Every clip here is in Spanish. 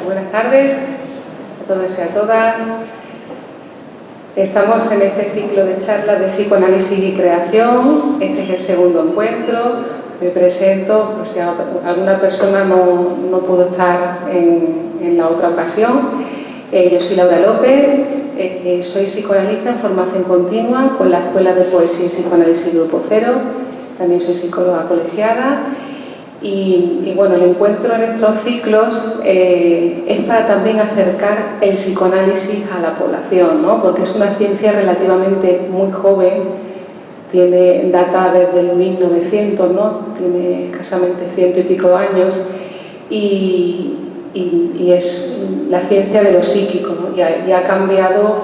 Buenas tardes a todos y a todas. Estamos en este ciclo de charlas de psicoanálisis y creación. Este es el segundo encuentro. Me presento, por si alguna persona no pudo estar en la otra ocasión. Yo soy Laura López, soy psicoanalista en formación continua con la Escuela de Poesía y Psicoanálisis Grupo Cero. También soy psicóloga colegiada. Y bueno, el encuentro en estos ciclos es para también acercar el psicoanálisis a la población, ¿no? Porque es una ciencia relativamente muy joven, tiene data desde el 1900, ¿no? Tiene escasamente 100 y pico años y es la ciencia de lo psíquico, ¿no? Y ha cambiado,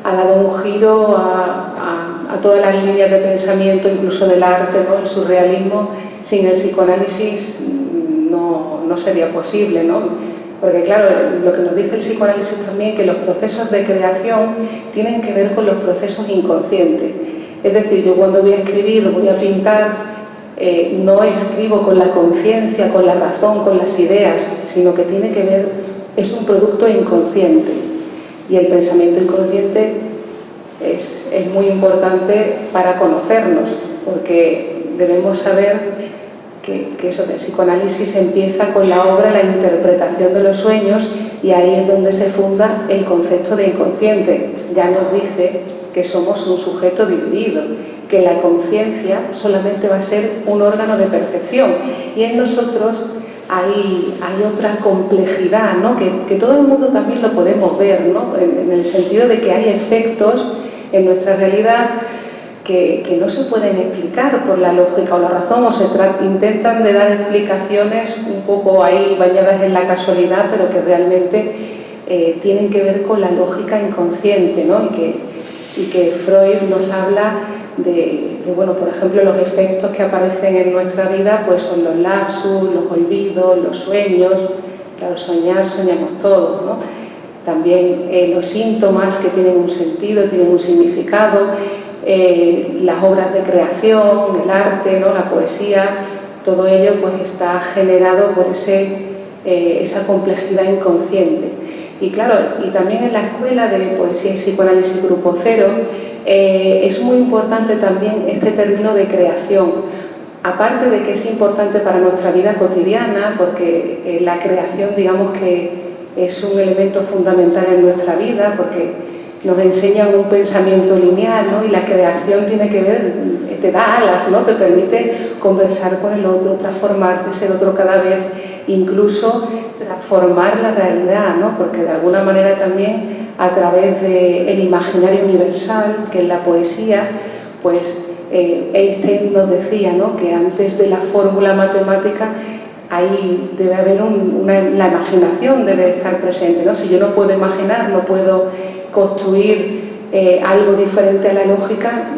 ha dado un giro a todas las líneas de pensamiento, incluso del arte, ¿no? El surrealismo. Sin el psicoanálisis no sería posible, ¿no? Porque claro, lo que nos dice el psicoanálisis también es que los procesos de creación tienen que ver con los procesos inconscientes. Es decir, yo cuando voy a escribir, voy a pintar, no escribo con la conciencia, con la razón, con las ideas, sino que tiene que ver, es un producto inconsciente. Y el pensamiento inconsciente es muy importante para conocernos, porque debemos saber que eso del psicoanálisis empieza con la obra, la interpretación de los sueños, y ahí es donde se funda el concepto de inconsciente. Ya nos dice que somos un sujeto dividido, que la conciencia solamente va a ser un órgano de percepción, y en nosotros hay otra complejidad, ¿no? que todo el mundo también lo podemos ver, ¿no? En el sentido de que hay efectos en nuestra realidad que no se pueden explicar por la lógica o la razón, o se intentan de dar explicaciones un poco ahí bañadas en la casualidad, pero que realmente tienen que ver con la lógica inconsciente, ¿no? y que Freud nos habla de, bueno, por ejemplo, los efectos que aparecen en nuestra vida, pues son los lapsus, los olvidos, los sueños. Claro, soñamos todos, ¿no? También los síntomas que tienen un sentido, tienen un significado. Las obras de creación, el arte, ¿no? La poesía, todo ello pues está generado por esa complejidad inconsciente. Y claro, y también en la Escuela de Poesía y Psicoanálisis Grupo Cero es muy importante también este término de creación. Aparte de que es importante para nuestra vida cotidiana, porque la creación, digamos que es un elemento fundamental en nuestra vida, porque nos enseñan un pensamiento lineal, ¿no? Y la creación tiene que ver, te da alas, ¿no? Te permite conversar con el otro, transformarte, ser otro cada vez, incluso transformar la realidad, ¿no? Porque de alguna manera también a través del imaginario universal, que es la poesía, pues Einstein nos decía, ¿no? Que antes de la fórmula matemática ahí debe haber la imaginación debe estar presente, ¿no? Si yo no puedo imaginar, no puedo construir algo diferente a la lógica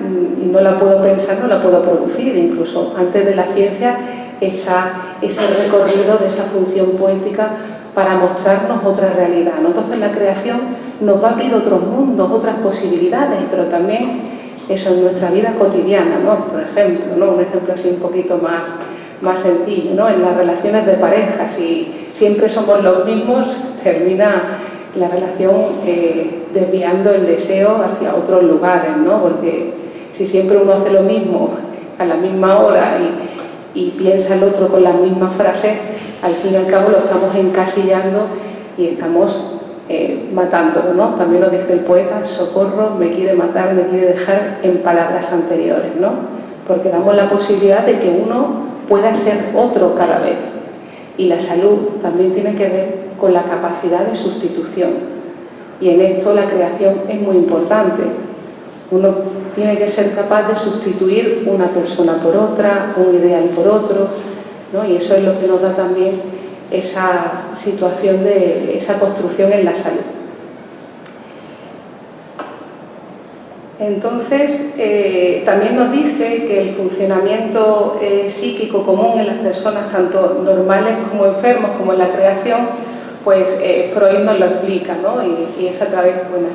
y no la puedo pensar, no la puedo producir. Incluso antes de la ciencia está ese recorrido de esa función poética para mostrarnos otra realidad, ¿no? Entonces la creación nos va a abrir otros mundos, otras posibilidades, pero también eso en nuestra vida cotidiana, ¿no? Por ejemplo, ¿no? Un ejemplo así un poquito más sencillo, ¿no? En las relaciones de pareja, si siempre somos los mismos, termina la relación desviando el deseo hacia otros lugares, ¿no? Porque si siempre uno hace lo mismo a la misma hora y piensa el otro con las mismas frases, al fin y al cabo lo estamos encasillando y estamos matándolo, ¿no? También lo dice el poeta: socorro, me quiere matar, me quiere dejar en palabras anteriores, ¿no? Porque damos la posibilidad de que uno pueda ser otro cada vez. Y la salud también tiene que ver con la capacidad de sustitución. Y en esto la creación es muy importante. Uno tiene que ser capaz de sustituir una persona por otra, un ideal por otro, ¿no? Y eso es lo que nos da también esa situación de esa construcción en la salud. Entonces, también nos dice que el funcionamiento psíquico común en las personas, tanto normales como enfermos, como en la creación, pues Freud nos lo explica, ¿no? Y es a través, bueno,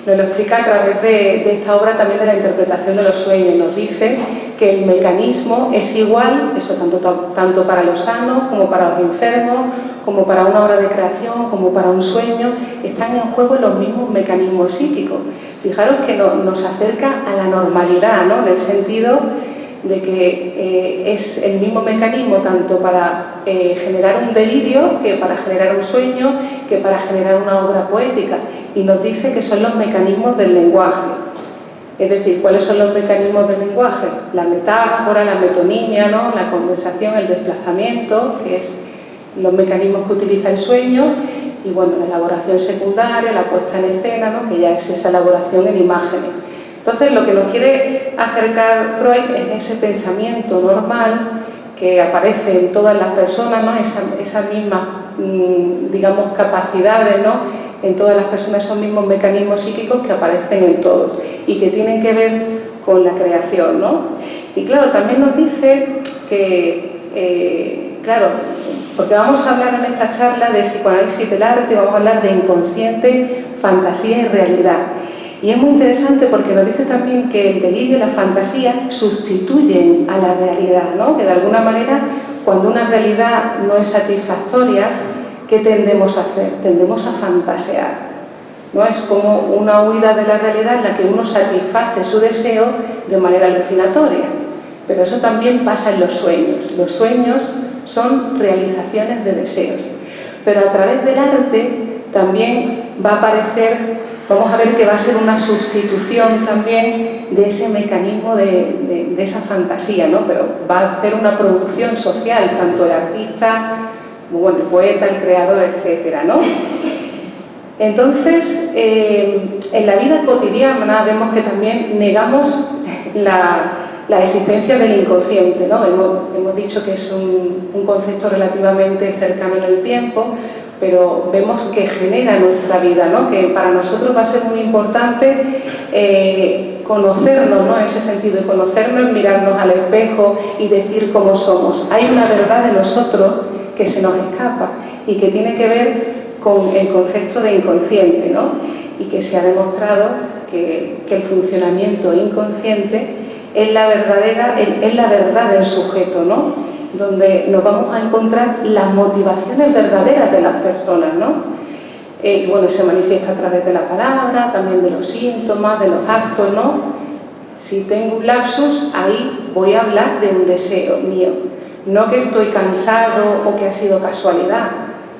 nos lo explica a través de esta obra también de la interpretación de los sueños. Nos dice que el mecanismo es igual, eso tanto para los sanos como para los enfermos, como para una obra de creación, como para un sueño, están en juego los mismos mecanismos psíquicos. Fijaros que nos acerca a la normalidad, ¿no? En el sentido de que es el mismo mecanismo tanto para generar un delirio, que para generar un sueño, que para generar una obra poética. Y nos dice que son los mecanismos del lenguaje. Es decir, ¿cuáles son los mecanismos del lenguaje? La metáfora, la metonimia, ¿no? La conversación, el desplazamiento, que es los mecanismos que utiliza el sueño, y bueno, la elaboración secundaria, la puesta en escena, ¿no? Que ya es esa elaboración en imágenes. Entonces, lo que nos quiere acercar Freud es ese pensamiento normal que aparece en todas las personas, ¿no? Esas mismas, digamos, capacidades, ¿no? En todas las personas, esos mismos mecanismos psíquicos que aparecen en todos y que tienen que ver con la creación, ¿no? Y claro, también nos dice que, claro, porque vamos a hablar en esta charla de psicoanálisis del arte, vamos a hablar de inconsciente, fantasía y realidad. Y es muy interesante porque nos dice también que el delirio y la fantasía sustituyen a la realidad, ¿no? Que de alguna manera, cuando una realidad no es satisfactoria, ¿qué tendemos a hacer? Tendemos a fantasear, ¿no? Es como una huida de la realidad en la que uno satisface su deseo de manera alucinatoria. Pero eso también pasa en los sueños. Los sueños son realizaciones de deseos. Pero a través del arte también va a aparecer, vamos a ver que va a ser una sustitución también de ese mecanismo de esa fantasía, ¿no? Pero va a hacer una producción social, tanto el artista, bueno, el poeta, el creador, etcétera, ¿no? Entonces, en la vida cotidiana vemos que también negamos la existencia del inconsciente, ¿no? Hemos dicho que es un concepto relativamente cercano en el tiempo, pero vemos que genera nuestra vida, ¿no? Que para nosotros va a ser muy importante conocernos, ¿no? En ese sentido, conocernos, mirarnos al espejo y decir cómo somos. Hay una verdad de nosotros que se nos escapa y que tiene que ver con el concepto de inconsciente, ¿no? Y que se ha demostrado que el funcionamiento inconsciente es la verdad del sujeto, ¿no? Donde nos vamos a encontrar las motivaciones verdaderas de las personas, ¿no? Bueno, se manifiesta a través de la palabra, también de los síntomas, de los actos, ¿no? Si tengo un lapsus, ahí voy a hablar de un deseo mío. No que estoy cansado o que ha sido casualidad.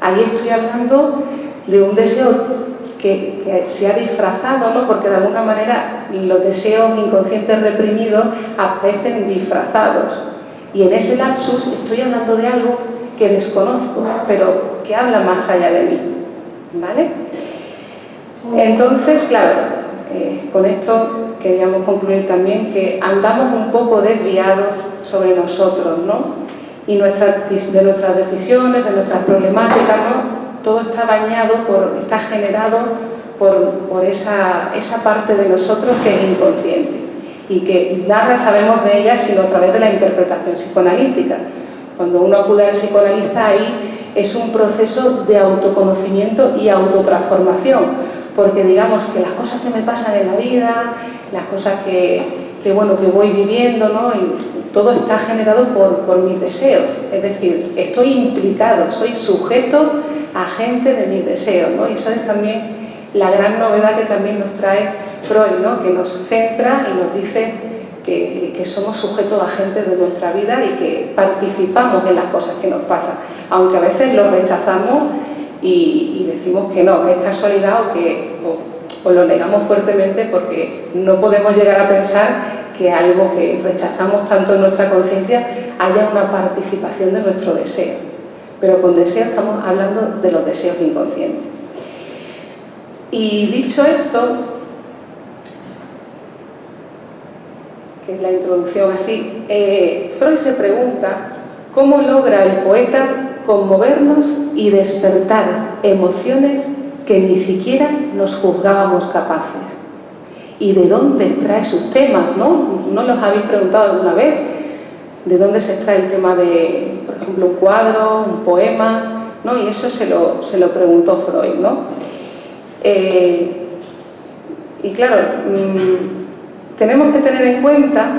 Ahí estoy hablando de un deseo que se ha disfrazado, ¿no? Porque de alguna manera los deseos inconscientes reprimidos aparecen disfrazados. Y en ese lapsus estoy hablando de algo que desconozco, pero que habla más allá de mí. ¿Vale? Entonces, claro, con esto queríamos concluir también que andamos un poco desviados sobre nosotros, ¿no? Y de nuestras decisiones, de nuestras problemáticas, ¿no? Todo está bañado, está generado por esa parte de nosotros que es inconsciente y que nada sabemos de ella sino a través de la interpretación psicoanalítica. Cuando uno acude al psicoanalista, ahí es un proceso de autoconocimiento y autotransformación, porque digamos que las cosas que me pasan en la vida, las cosas que voy viviendo, ¿no? Y todo está generado por mis deseos, es decir, estoy implicado, soy sujeto, agente de mis deseos, ¿no? Y eso es también la gran novedad que también nos trae Freud, ¿no? Que nos centra y nos dice que somos sujetos agentes de nuestra vida y que participamos en las cosas que nos pasan, aunque a veces lo rechazamos y decimos que no, que es casualidad o lo negamos fuertemente porque no podemos llegar a pensar que algo que rechazamos tanto en nuestra conciencia haya una participación de nuestro deseo. Pero con deseo estamos hablando de los deseos inconscientes. Y dicho esto, que es la introducción así, Freud se pregunta cómo logra el poeta conmovernos y despertar emociones que ni siquiera nos juzgábamos capaces. ¿Y de dónde extrae sus temas? ¿No los habéis preguntado alguna vez? ¿De dónde se extrae el tema de, por ejemplo, un cuadro, un poema? ¿No? Y eso se lo preguntó Freud, ¿no? Y claro, tenemos que tener en cuenta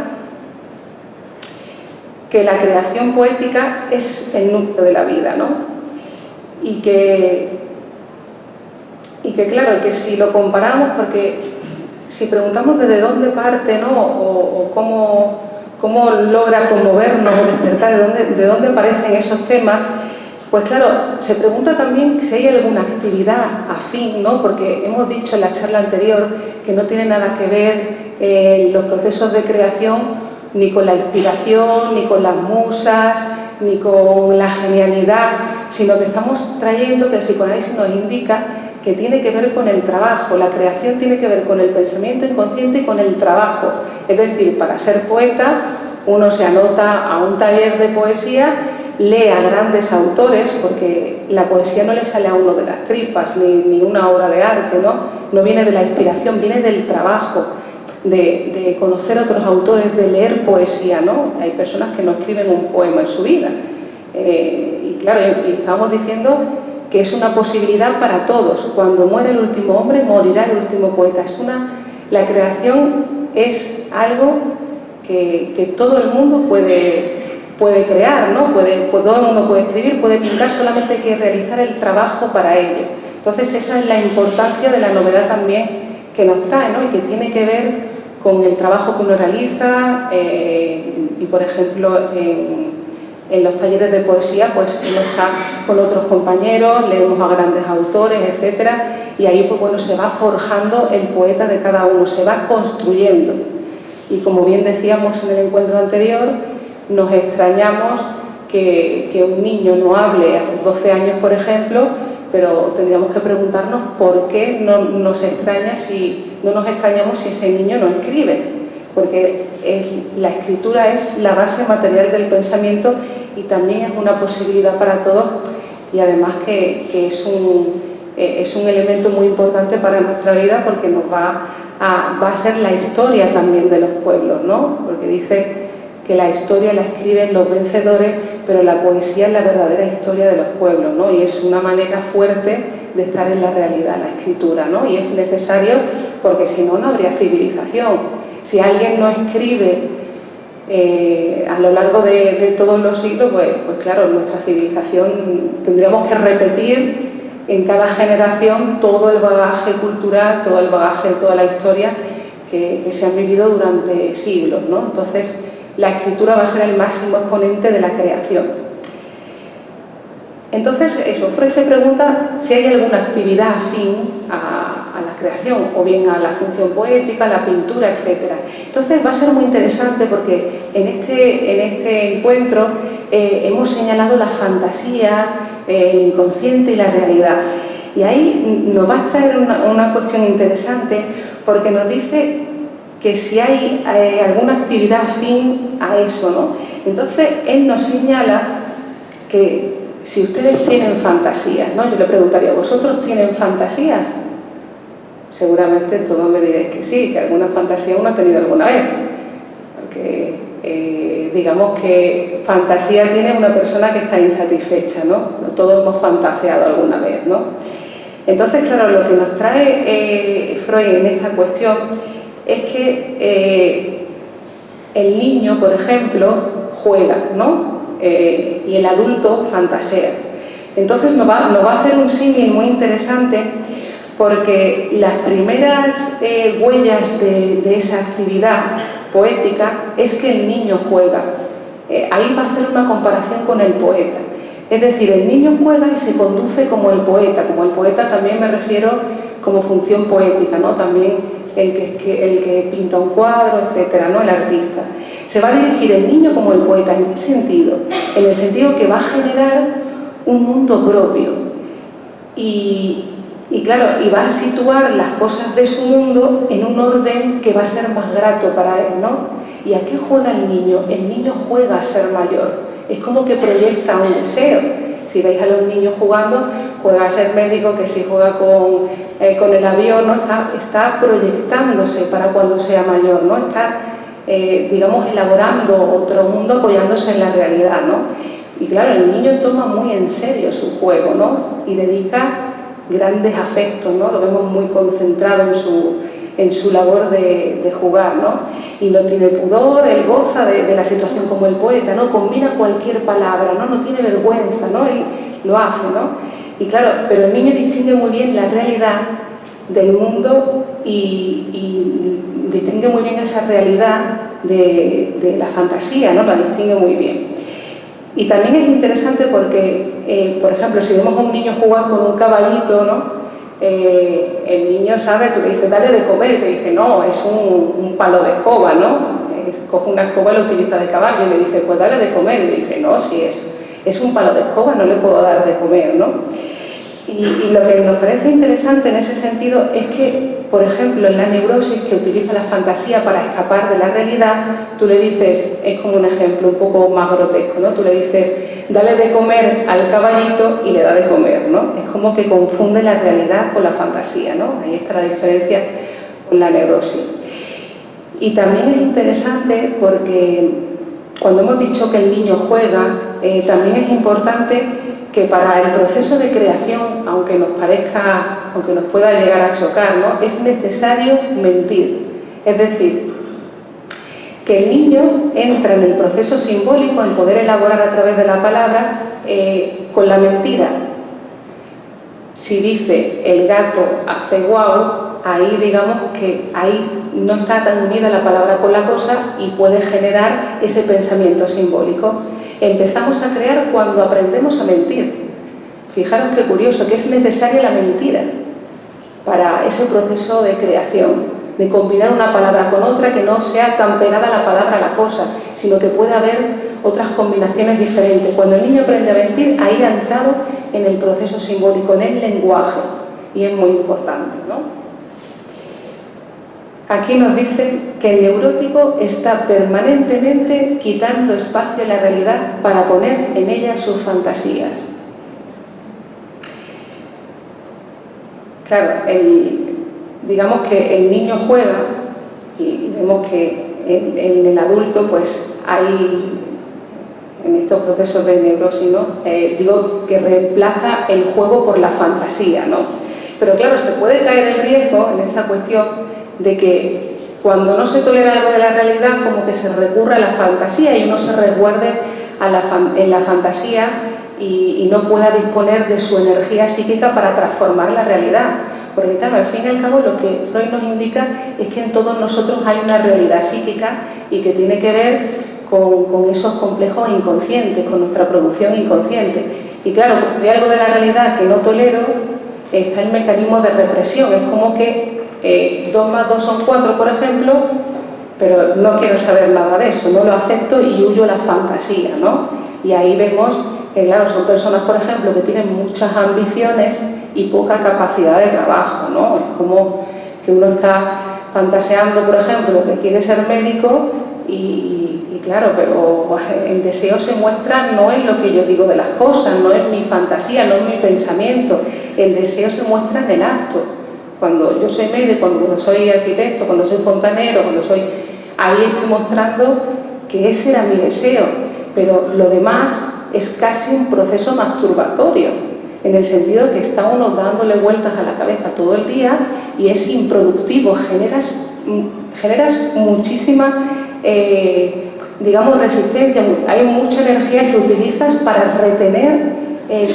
que la creación poética es el núcleo de la vida, ¿no? Y que claro, que si lo comparamos, porque si preguntamos desde dónde parte, ¿no? o cómo logra conmovernos o despertar, de dónde aparecen esos temas, pues claro, se pregunta también si hay alguna actividad afín, ¿no? Porque hemos dicho en la charla anterior que no tiene nada que ver los procesos de creación ni con la inspiración, ni con las musas, ni con la genialidad, sino que estamos trayendo, que el psicoanálisis nos indica que tiene que ver con el trabajo. La creación tiene que ver con el pensamiento inconsciente y con el trabajo. Es decir, para ser poeta, uno se anota a un taller de poesía, lee a grandes autores, porque la poesía no le sale a uno de las tripas, ni una obra de arte, ¿no? No viene de la inspiración, viene del trabajo, de conocer otros autores, de leer poesía, ¿no? Hay personas que no escriben un poema en su vida. Y claro, y estábamos diciendo que es una posibilidad para todos. Cuando muere el último hombre, morirá el último poeta. La creación es algo que todo el mundo puede crear, ¿no? Todo el mundo puede escribir, puede pintar, solamente hay que realizar el trabajo para ello. Entonces esa es la importancia de la novedad también que nos trae, ¿no? Y que tiene que ver con el trabajo que uno realiza y por ejemplo en los talleres de poesía pues uno está con otros compañeros, leemos a grandes autores, etcétera, y ahí pues bueno se va forjando el poeta de cada uno, se va construyendo. Y como bien decíamos en el encuentro anterior, nos extrañamos que un niño no hable a los 12 años, por ejemplo, pero tendríamos que preguntarnos por qué no nos extrañamos si ese niño no escribe, porque la escritura es la base material del pensamiento y también es una posibilidad para todos, y además que es un elemento muy importante para nuestra vida, porque nos va a ser la historia también de los pueblos, ¿no? Porque dice que la historia la escriben los vencedores, pero la poesía es la verdadera historia de los pueblos, ¿no? Y es una manera fuerte de estar en la realidad, la escritura, ¿no? Y es necesario porque si no, no habría civilización. Si alguien no escribe a lo largo de todos los siglos, pues claro, nuestra civilización tendríamos que repetir en cada generación todo el bagaje cultural, todo el bagaje, toda la historia que se han vivido durante siglos, ¿no? Entonces, la escritura va a ser el máximo exponente de la creación. Entonces, Freud se pregunta si hay alguna actividad afín a la creación, o bien a la función poética, a la pintura, etc. Entonces, va a ser muy interesante porque en este encuentro hemos señalado la fantasía, el inconsciente y la realidad. Y ahí nos va a traer una cuestión interesante, porque nos dice que si hay alguna actividad afín a eso, ¿no? Entonces, él nos señala que si ustedes tienen fantasías, ¿no? Yo le preguntaría, ¿vosotros tienen fantasías? Seguramente todos me diréis que sí, que alguna fantasía uno ha tenido alguna vez. Porque digamos que fantasía tiene una persona que está insatisfecha, ¿no? Todos hemos fantaseado alguna vez, ¿no? Entonces, claro, lo que nos trae Freud en esta cuestión es que el niño, por ejemplo, juega, ¿no? Y el adulto fantasea. Entonces nos va a hacer un símil muy interesante, porque las primeras huellas de esa actividad poética es que el niño juega. Ahí va a hacer una comparación con el poeta. Es decir, el niño juega y se conduce como el poeta. Como el poeta también me refiero como función poética, ¿no? También el que pinta un cuadro, etcétera, ¿no? El artista. Se va a dirigir el niño como el poeta. ¿En qué sentido? En el sentido que va a generar un mundo propio. Y claro, y va a situar las cosas de su mundo en un orden que va a ser más grato para él, ¿no? ¿Y a qué juega el niño? El niño juega a ser mayor. Es como que proyecta un deseo. Si veis a los niños jugando, juega a ser médico, que si juega con el avión, ¿no? Está proyectándose para cuando sea mayor, ¿no? Está, digamos, elaborando otro mundo apoyándose en la realidad, ¿no? Y claro, el niño toma muy en serio su juego, ¿no? Y dedica grandes afectos, ¿no? Lo vemos muy concentrado en su labor de jugar, ¿no? Y no tiene pudor, él goza de la situación como el poeta, ¿no? Combina cualquier palabra, ¿no? No tiene vergüenza, ¿no? Él lo hace, ¿no? Y claro, pero el niño distingue muy bien la realidad del mundo y distingue muy bien esa realidad de la fantasía, ¿no? La distingue muy bien. Y también es interesante porque, por ejemplo, si vemos a un niño jugar con un caballito, ¿no? El niño sabe, tú le dices, dale de comer, y te dice, no, es un palo de escoba, ¿no? Coge una escoba y lo utiliza de caballo, y le dice, pues dale de comer, y le dice, no, si es un palo de escoba, no le puedo dar de comer, ¿no? Y lo que nos parece interesante en ese sentido es que, por ejemplo, en la neurosis, que utiliza la fantasía para escapar de la realidad, tú le dices, es como un ejemplo un poco más grotesco, ¿no? Tú le dices, dale de comer al caballito y le da de comer, ¿no? Es como que confunde la realidad con la fantasía, ¿no? Ahí está la diferencia con la neurosis. Y también es interesante porque cuando hemos dicho que el niño juega, también es importante que para el proceso de creación, aunque nos pueda llegar a chocar, ¿no? Es necesario mentir. Es decir, que el niño entra en el proceso simbólico, en poder elaborar a través de la palabra, con la mentira. Si dice el gato hace guau, ahí digamos que ahí no está tan unida la palabra con la cosa y puede generar ese pensamiento simbólico. Empezamos a crear cuando aprendemos a mentir. Fijaros qué curioso, que es necesaria la mentira para ese proceso de creación, de combinar una palabra con otra, que no sea tan pegada la palabra a la cosa, sino que pueda haber otras combinaciones diferentes. Cuando el niño aprende a mentir, ahí ha entrado en el proceso simbólico, en el lenguaje, y es muy importante, ¿no? Aquí nos dice que el neurótico está permanentemente quitando espacio a la realidad para poner en ella sus fantasías. Claro, digamos que el niño juega y vemos que en el adulto pues hay, en estos procesos de neurosis, ¿no? Digo que reemplaza el juego por la fantasía, ¿no? Pero claro, se puede caer el riesgo en esa cuestión de que cuando no se tolera algo de la realidad, como que se recurra a la fantasía y uno se resguarde en la fantasía y no pueda disponer de su energía psíquica para transformar la realidad. Porque claro, al fin y al cabo lo que Freud nos indica es que en todos nosotros hay una realidad psíquica y que tiene que ver con esos complejos inconscientes, con nuestra producción inconsciente. Y claro, de algo de la realidad que no tolero, está el mecanismo de represión. Es como que 2 más 2 son 4, por ejemplo, pero no quiero saber nada de eso, no lo acepto y huyo a la fantasía, ¿no? Y ahí vemos que, claro, son personas, por ejemplo, que tienen muchas ambiciones y poca capacidad de trabajo, ¿no? Es como que uno está fantaseando, por ejemplo, que quiere ser médico y claro, pero el deseo se muestra no en lo que yo digo de las cosas, no en mi fantasía, no en mi pensamiento, el deseo se muestra en el acto. Cuando yo soy médico, cuando soy arquitecto, cuando soy fontanero, ahí estoy mostrando que ese era mi deseo, pero lo demás es casi un proceso masturbatorio, en el sentido de que está uno dándole vueltas a la cabeza todo el día y es improductivo, generas muchísima, digamos, resistencia, hay mucha energía que utilizas para retener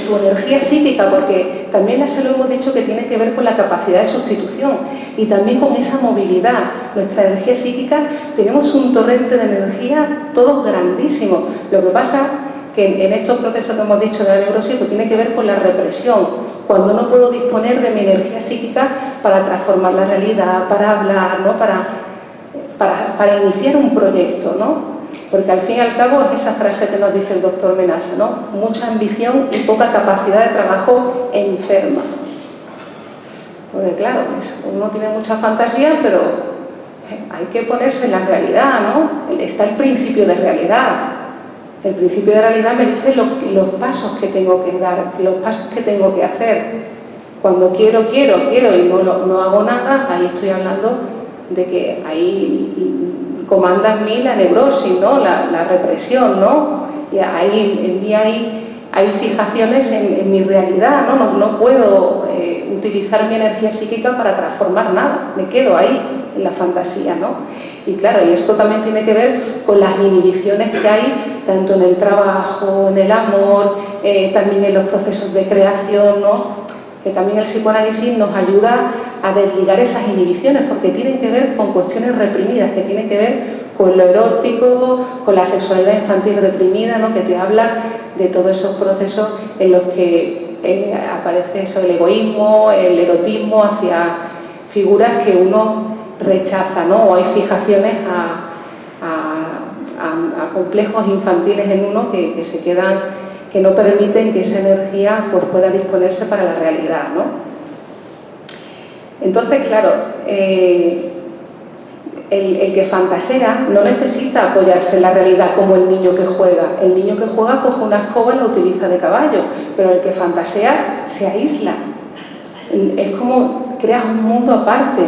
tu energía psíquica, porque también ya se lo hemos dicho que tiene que ver con la capacidad de sustitución y también con esa movilidad. Nuestra energía psíquica, tenemos un torrente de energía todos grandísimo. Lo que pasa que en estos procesos que hemos dicho de la neurosis pues tiene que ver con la represión, cuando no puedo disponer de mi energía psíquica para transformar la realidad, para hablar, ¿no? para iniciar un proyecto, ¿no? Porque al fin y al cabo es esa frase que nos dice el doctor Menasa, ¿no? Mucha ambición y poca capacidad de trabajo enferma. Porque claro, uno tiene mucha fantasía, pero hay que ponerse en la realidad, ¿no? Está el principio de realidad. El principio de realidad me dice los pasos que tengo que dar, los pasos que tengo que hacer. Cuando quiero y no hago nada, ahí estoy hablando de que ahí comanda en mí la neurosis, ¿no? La represión, ¿no? Y ahí, en mí hay hay fijaciones en mi realidad, no puedo utilizar mi energía psíquica para transformar nada, me quedo ahí en la fantasía, ¿no? Y claro, y esto también tiene que ver con las inhibiciones que hay tanto en el trabajo, en el amor, también en los procesos de creación, ¿no? Que también el psicoanálisis nos ayuda a desligar esas inhibiciones porque tienen que ver con cuestiones reprimidas, que tienen que ver con lo erótico, con la sexualidad infantil reprimida, ¿no? Que te habla de todos esos procesos en los que aparece eso, el egoísmo, el erotismo hacia figuras que uno rechaza, ¿no? O hay fijaciones a complejos infantiles en uno que se quedan, que no permiten que esa energía pues, pueda disponerse para la realidad, ¿no? Entonces, claro, el que fantasea no necesita apoyarse en la realidad como el niño que juega. El niño que juega coge una escoba y la utiliza de caballo, pero el que fantasea se aísla. Es como creas un mundo aparte.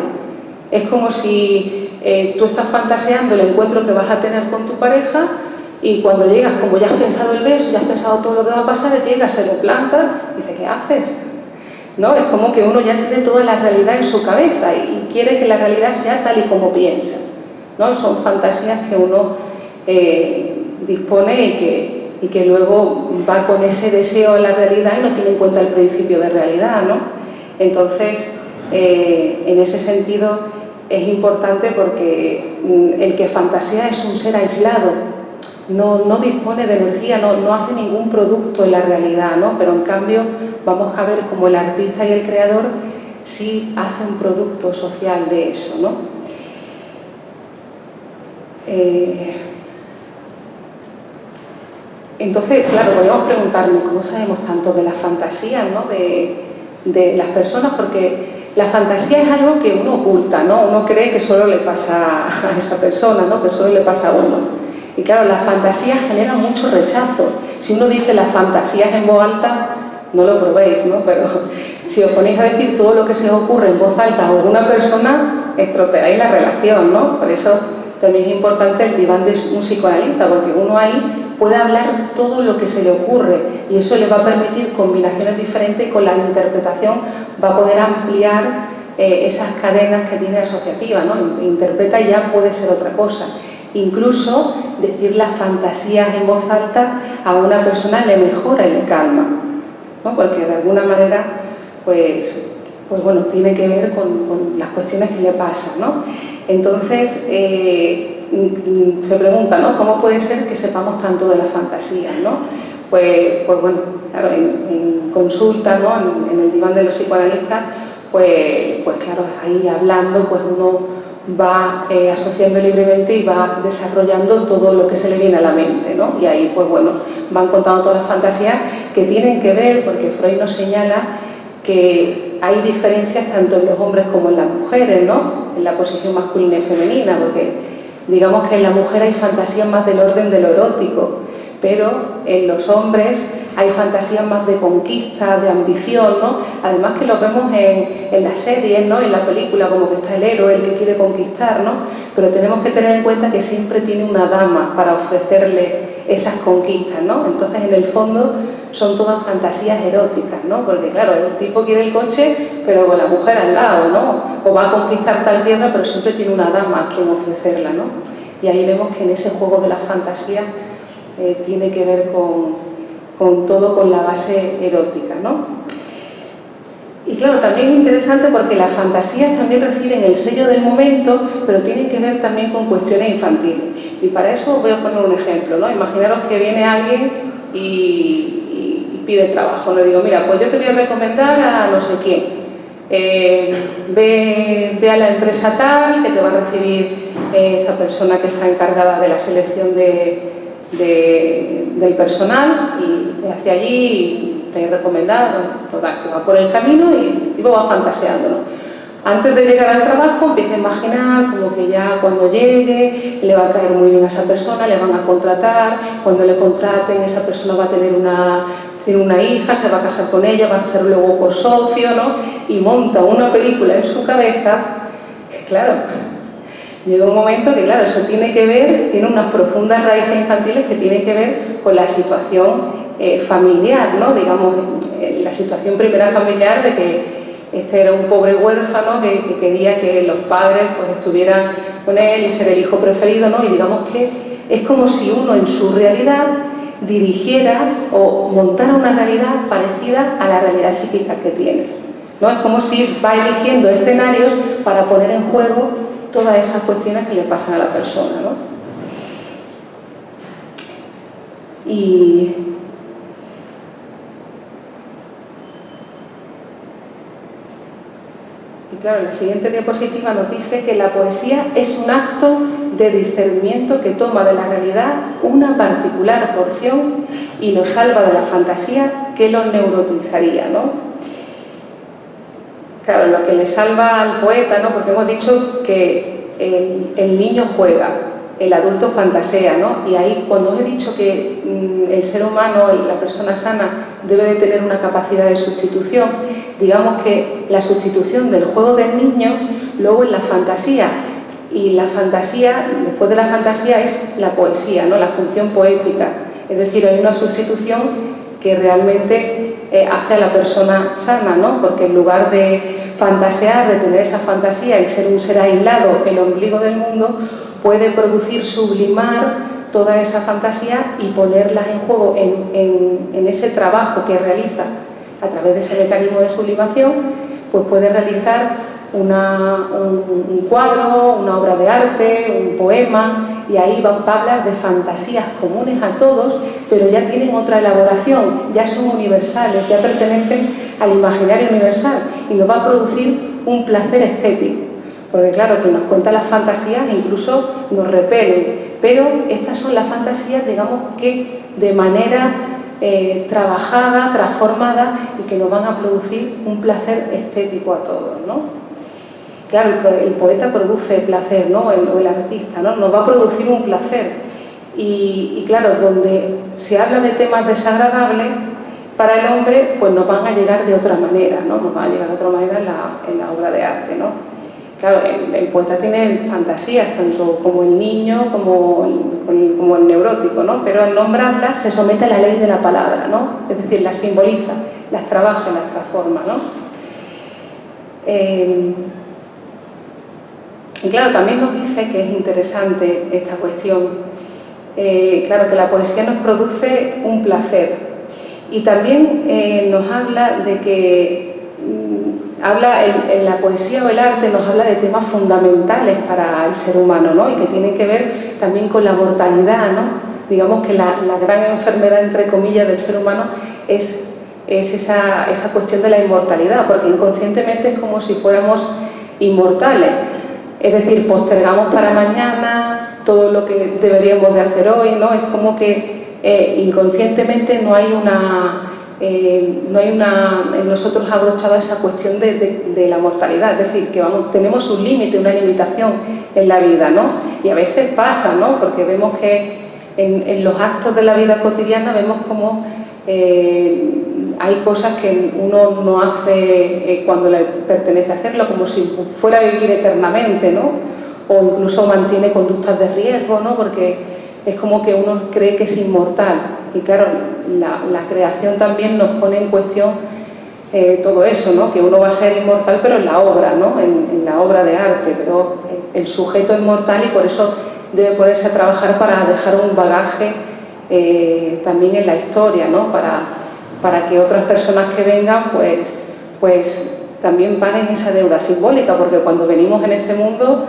Es como si tú estás fantaseando el encuentro que vas a tener con tu pareja y cuando llegas, como ya has pensado el beso, ya has pensado todo lo que va a pasar, llegas, se lo plantas y dices, ¿qué haces? ¿No? Es como que uno ya tiene toda la realidad en su cabeza y quiere que la realidad sea tal y como piensa, ¿no? Son fantasías que uno dispone y que luego va con ese deseo a la realidad y no tiene en cuenta el principio de realidad, ¿no? Entonces, en ese sentido es importante porque el que fantasea es un ser aislado, no dispone de energía, no hace ningún producto en la realidad, ¿no? Pero en cambio vamos a ver cómo el artista y el creador sí hace un producto social de eso, ¿no? Entonces, claro, podríamos preguntarnos cómo sabemos tanto de las fantasías, ¿no? de las personas, porque la fantasía es algo que uno oculta, ¿no? Uno cree que solo le pasa a esa persona, ¿no? Que solo le pasa a uno. Y claro, las fantasías generan mucho rechazo. Si uno dice las fantasías en voz alta, no lo probéis, ¿no? Pero si os ponéis a decir todo lo que se os ocurre en voz alta a alguna persona, estropeáis la relación, ¿no? Por eso también es importante el diván de un psicoanalista, porque uno ahí puede hablar todo lo que se le ocurre y eso le va a permitir combinaciones diferentes y con la interpretación va a poder ampliar esas cadenas que tiene asociativas, ¿no? Interpreta y ya puede ser otra cosa. Incluso decir las fantasías en voz alta a una persona le mejora y le calma, ¿no? Porque de alguna manera, pues bueno, tiene que ver con las cuestiones que le pasan, ¿no? Entonces, se pregunta, ¿no? ¿Cómo puede ser que sepamos tanto de las fantasías, ¿no? Pues bueno, claro, en consulta, ¿no? En el diván de los psicoanalistas, pues claro, ahí hablando, pues uno va asociando libremente y va desarrollando todo lo que se le viene a la mente, ¿no? Y ahí, pues bueno, van contando todas las fantasías que tienen que ver, porque Freud nos señala que hay diferencias tanto en los hombres como en las mujeres, ¿no? En la posición masculina y femenina, porque digamos que en la mujer hay fantasías más del orden de lo erótico, pero en los hombres hay fantasías más de conquista, de ambición, ¿no? Además que lo vemos en las series, ¿no? En la película, como que está el héroe, el que quiere conquistar, ¿no? Pero tenemos que tener en cuenta que siempre tiene una dama para ofrecerle esas conquistas, ¿no? Entonces, en el fondo, son todas fantasías eróticas, ¿no? Porque, claro, el tipo quiere el coche, pero con la mujer al lado, ¿no? O va a conquistar tal tierra, pero siempre tiene una dama a quien ofrecerla, ¿no? Y ahí vemos que en ese juego de las fantasías tiene que ver con todo, con la base erótica, ¿no? Y claro, también es interesante porque las fantasías también reciben el sello del momento, pero tienen que ver también con cuestiones infantiles. Y para eso os voy a poner un ejemplo, ¿no? Imaginaros que viene alguien y pide trabajo. Le digo, mira, pues yo te voy a recomendar a no sé quién. Ve a la empresa tal, que te va a recibir esta persona que está encargada de la selección del personal y hacia allí y te he recomendado, total, que va por el camino y va fantaseando, ¿no? Antes de llegar al trabajo empieza a imaginar como que ya cuando llegue le va a caer muy bien a esa persona, le van a contratar, cuando le contraten esa persona va a tener una hija, se va a casar con ella, va a ser luego por socio, ¿no? Y monta una película en su cabeza que, claro, llega un momento que, claro, eso tiene que ver, tiene unas profundas raíces infantiles que tienen que ver con la situación familiar, ¿no? Digamos, la situación primera familiar de que este era un pobre huérfano que quería que los padres pues, estuvieran con él y ser el hijo preferido, ¿no? Y digamos que es como si uno en su realidad dirigiera o montara una realidad parecida a la realidad psíquica que tiene, ¿no? Es como si va eligiendo escenarios para poner en juego todas esas cuestiones que le pasan a la persona, ¿no? Y claro, la siguiente diapositiva nos dice que la poesía es un acto de discernimiento que toma de la realidad una particular porción y nos salva de la fantasía que lo neurotizaría, ¿no? Claro, lo que le salva al poeta, ¿no? Porque hemos dicho que el niño juega, el adulto fantasea, ¿no? Y ahí, cuando os he dicho que el ser humano, la persona sana, debe de tener una capacidad de sustitución, digamos que la sustitución del juego del niño luego es la fantasía. Y la fantasía, después de la fantasía, es la poesía, ¿no? La función poética. Es decir, hay una sustitución que realmente hace a la persona sana, ¿no? Porque en lugar de fantasear, de tener esa fantasía y ser un ser aislado, el ombligo del mundo, puede producir, sublimar toda esa fantasía y ponerla en juego en ese trabajo que realiza a través de ese mecanismo de sublimación, pues puede realizar un cuadro, una obra de arte, un poema, y ahí va a hablar de fantasías comunes a todos, pero ya tienen otra elaboración, ya son universales, ya pertenecen al imaginario universal y nos va a producir un placer estético. Porque claro, quien nos cuenta las fantasías incluso nos repelen, pero estas son las fantasías, digamos, que de manera trabajada, transformada y que nos van a producir un placer estético a todos, ¿no? Claro, el poeta produce placer, ¿no? O el artista, ¿no? Nos va a producir un placer. Y claro, donde se habla de temas desagradables para el hombre, pues nos van a llegar de otra manera, ¿no? Nos van a llegar de otra manera en la obra de arte, ¿no? Claro, el poeta tiene fantasías, tanto como el niño como el neurótico, ¿no? Pero al nombrarlas se somete a la ley de la palabra, ¿no? Es decir, las simboliza, las trabaja, las transforma, ¿no? Y claro, también nos dice que es interesante esta cuestión, claro, que la poesía nos produce un placer y también nos habla de que en la poesía o el arte nos habla de temas fundamentales para el ser humano, ¿no? Y que tienen que ver también con la mortalidad, ¿no? Digamos que la gran enfermedad, entre comillas, del ser humano es esa cuestión de la inmortalidad, porque inconscientemente es como si fuéramos inmortales. Es decir, postergamos para mañana todo lo que deberíamos de hacer hoy, ¿no? Es como que inconscientemente no hay en nosotros abrochada esa cuestión de la mortalidad, es decir, que tenemos un límite, una limitación en la vida, ¿no? Y a veces pasa, ¿no? Porque vemos que en los actos de la vida cotidiana vemos como hay cosas que uno no hace cuando le pertenece hacerlo, como si fuera a vivir eternamente, ¿no? O incluso mantiene conductas de riesgo, ¿no? Porque es como que uno cree que es inmortal. Y claro, la creación también nos pone en cuestión todo eso, ¿no? Que uno va a ser inmortal, pero en la obra, ¿no? En la obra de arte, pero el sujeto es mortal y por eso debe ponerse a trabajar para dejar un bagaje también en la historia, ¿no? Para que otras personas que vengan, pues también paguen esa deuda simbólica, porque cuando venimos en este mundo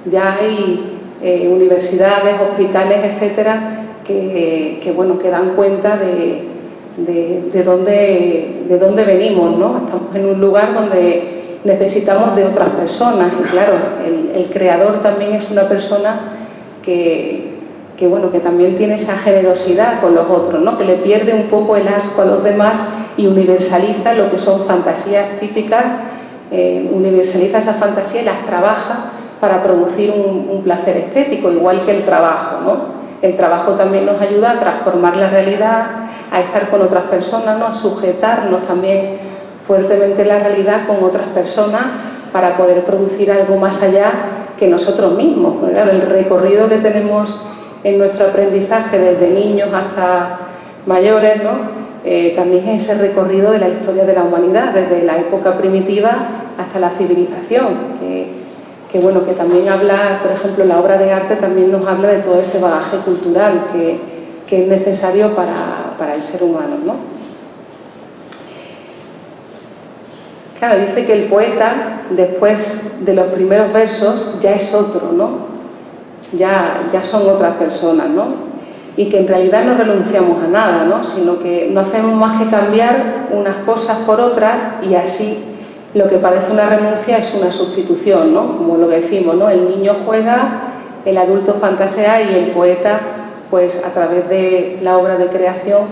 ya hay universidades, hospitales, etcétera, que dan cuenta de dónde venimos, ¿no? Estamos en un lugar donde necesitamos de otras personas y claro, el creador también es una persona que también tiene esa generosidad con los otros, ¿no? Que le pierde un poco el asco a los demás y universaliza lo que son fantasías típicas, universaliza esas fantasías y las trabaja para producir un placer estético, igual que el trabajo, ¿no? El trabajo también nos ayuda a transformar la realidad, a estar con otras personas, ¿no? A sujetarnos también fuertemente la realidad con otras personas para poder producir algo más allá que nosotros mismos. Porque, claro, el recorrido que tenemos en nuestro aprendizaje desde niños mayores, ¿no? También es ese recorrido de la historia de la humanidad, desde la época primitiva hasta la civilización, que bueno, que también habla, por ejemplo, la obra de arte también nos habla de todo ese bagaje cultural que es necesario para el ser humano, ¿no? Claro, dice que el poeta, después de los primeros versos, ya es otro, ¿no? Ya son otras personas, ¿no? Y que en realidad no renunciamos a nada, ¿no? Sino que no hacemos más que cambiar unas cosas por otras y así lo que parece una renuncia es una sustitución, ¿no? Como lo que decimos, ¿no? El niño juega, el adulto fantasea y el poeta, pues a través de la obra de creación,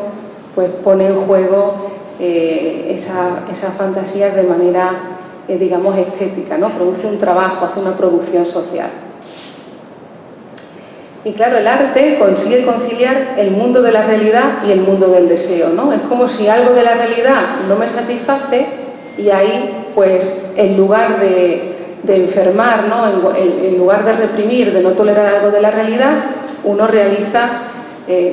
pues pone en juego esas fantasías de manera, digamos, estética, ¿no? Produce un trabajo, hace una producción social. Y claro, el arte consigue conciliar el mundo de la realidad y el mundo del deseo, ¿no? Es como si algo de la realidad no me satisface y ahí, pues, en lugar de enfermar, ¿no? En lugar de reprimir, de no tolerar algo de la realidad, uno realiza,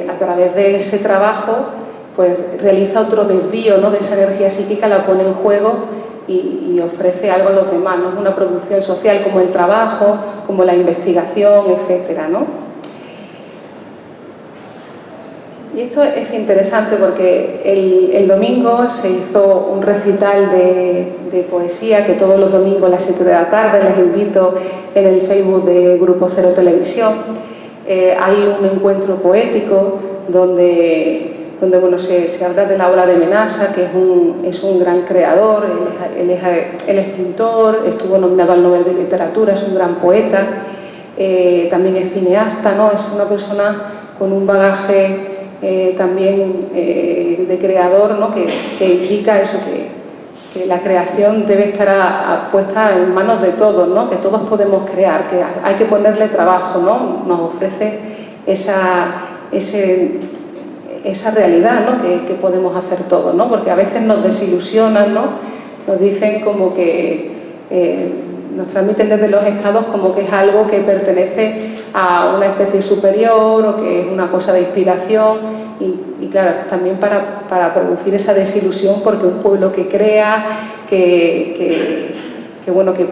a través de ese trabajo, pues realiza otro desvío, ¿no? De esa energía psíquica, la pone en juego y ofrece algo a los demás, ¿no? Es una producción social como el trabajo, como la investigación, etcétera, ¿no? Y esto es interesante porque el domingo se hizo un recital de poesía que todos los domingos a las 7 de la tarde, les invito en el Facebook de Grupo Cero Televisión. Hay un encuentro poético donde bueno, se habla de la obra de Menasa, que es un gran creador, él es pintor, estuvo nominado al Nobel de Literatura, es un gran poeta, también es cineasta, ¿no? Es una persona con un bagaje también de creador, ¿no? que indica eso, que la creación debe estar puesta en manos de todos, ¿no? Que todos podemos crear, que hay que ponerle trabajo, ¿no? Nos ofrece esa realidad, ¿no? que podemos hacer todos, ¿no? Porque a veces nos desilusionan, ¿no? Nos dicen como que nos transmiten desde los estados como que es algo que pertenece a una especie superior o que es una cosa de inspiración y claro, también para producir esa desilusión, porque un pueblo que crea, que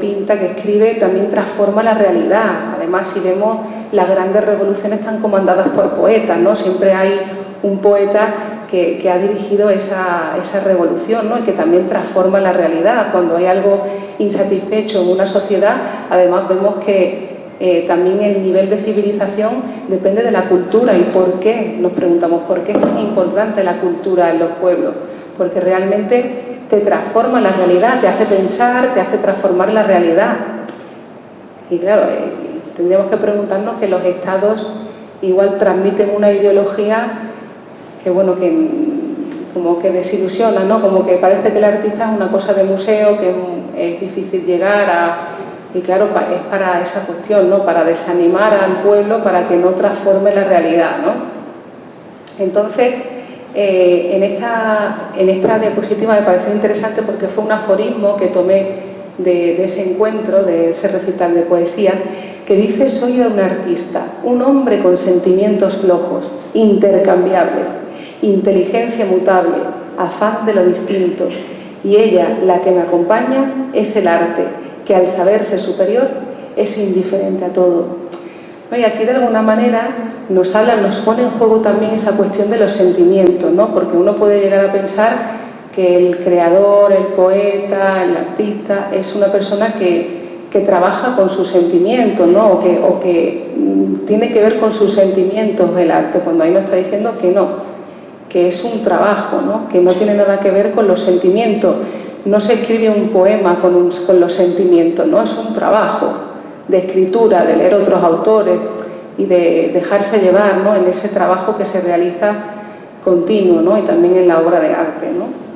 pinta, que escribe, también transforma la realidad. Además, si vemos, las grandes revoluciones están comandadas por poetas, ¿no? Siempre hay un poeta que ha dirigido esa revolución, ¿no? Y que también transforma la realidad. Cuando hay algo insatisfecho en una sociedad, además vemos que también el nivel de civilización depende de la cultura. ¿Y por qué? Nos preguntamos, ¿por qué es tan importante la cultura en los pueblos? Porque realmente te transforma la realidad, te hace pensar, te hace transformar la realidad. Y claro, tendríamos que preguntarnos que los estados igual transmiten una ideología que bueno, que como que desilusiona, ¿no? Como que parece que el artista es una cosa de museo, que es difícil llegar a... Y claro, es para esa cuestión, ¿no? Para desanimar al pueblo, para que no transforme la realidad, ¿no? Entonces, en esta diapositiva me pareció interesante porque fue un aforismo que tomé de ese encuentro, de ese recital de poesía, que dice: soy un artista, un hombre con sentimientos flojos, intercambiables, inteligencia mutable, afán de lo distinto, y ella, la que me acompaña, es el arte, que al saberse superior es indiferente a todo. Y aquí de alguna manera nos pone en juego también esa cuestión de los sentimientos, ¿no? Porque uno puede llegar a pensar que el creador, el poeta, el artista es una persona que trabaja con sus sentimientos, ¿no? o que tiene que ver con sus sentimientos el arte, cuando ahí nos está diciendo que no, que es un trabajo, ¿no? Que no tiene nada que ver con los sentimientos. No se escribe un poema con los sentimientos, ¿no? Es un trabajo de escritura, de leer otros autores y de dejarse llevar, ¿no? En ese trabajo que se realiza continuo, ¿no? Y también en la obra de arte, ¿no?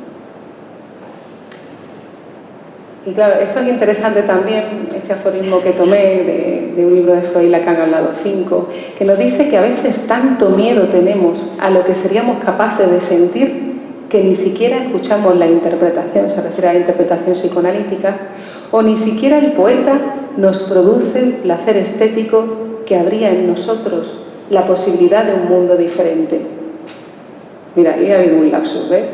Y claro, esto es interesante también, este aforismo que tomé de un libro de Freud, Lacan al lado 5, que nos dice que a veces tanto miedo tenemos a lo que seríamos capaces de sentir que ni siquiera escuchamos la interpretación, se refiere a la interpretación psicoanalítica, o ni siquiera el poeta nos produce el placer estético que habría en nosotros la posibilidad de un mundo diferente. Mira, ahí ha habido un lapsus, ¿ves?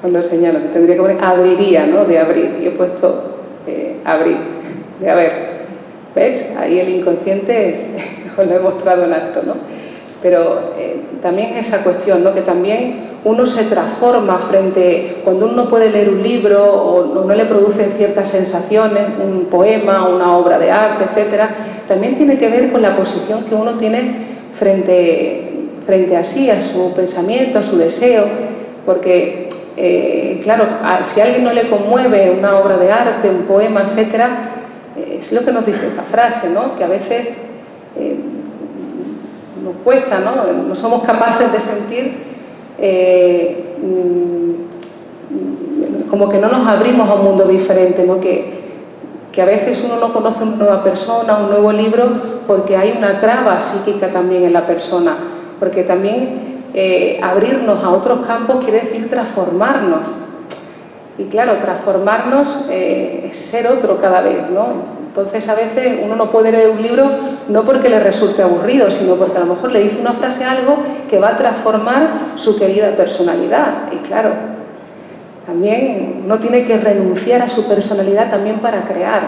Os lo señalo, que tendría que poner abriría, ¿no? De abrir, y he puesto abrir, de haber. ¿Ves? Ahí el inconsciente os lo he mostrado en acto, ¿no? Pero también esa cuestión, ¿no? Que también uno se transforma cuando uno no puede leer un libro o no le producen ciertas sensaciones, un poema, una obra de arte, etcétera, también tiene que ver con la posición que uno tiene frente a sí, a su pensamiento, a su deseo, porque, claro, si a alguien no le conmueve una obra de arte, un poema, etcétera, es lo que nos dice esta frase, ¿no? Que a veces nos cuesta, ¿no? No somos capaces de sentir como que no nos abrimos a un mundo diferente, ¿no? Que a veces uno no conoce una nueva persona, un nuevo libro, porque hay una traba psíquica también en la persona, porque también abrirnos a otros campos quiere decir transformarnos. Y claro, transformarnos es ser otro cada vez, ¿no? Entonces a veces uno no puede leer un libro no porque le resulte aburrido, sino porque a lo mejor le dice una frase algo que va a transformar su querida personalidad. Y claro, también uno tiene que renunciar a su personalidad también para crear.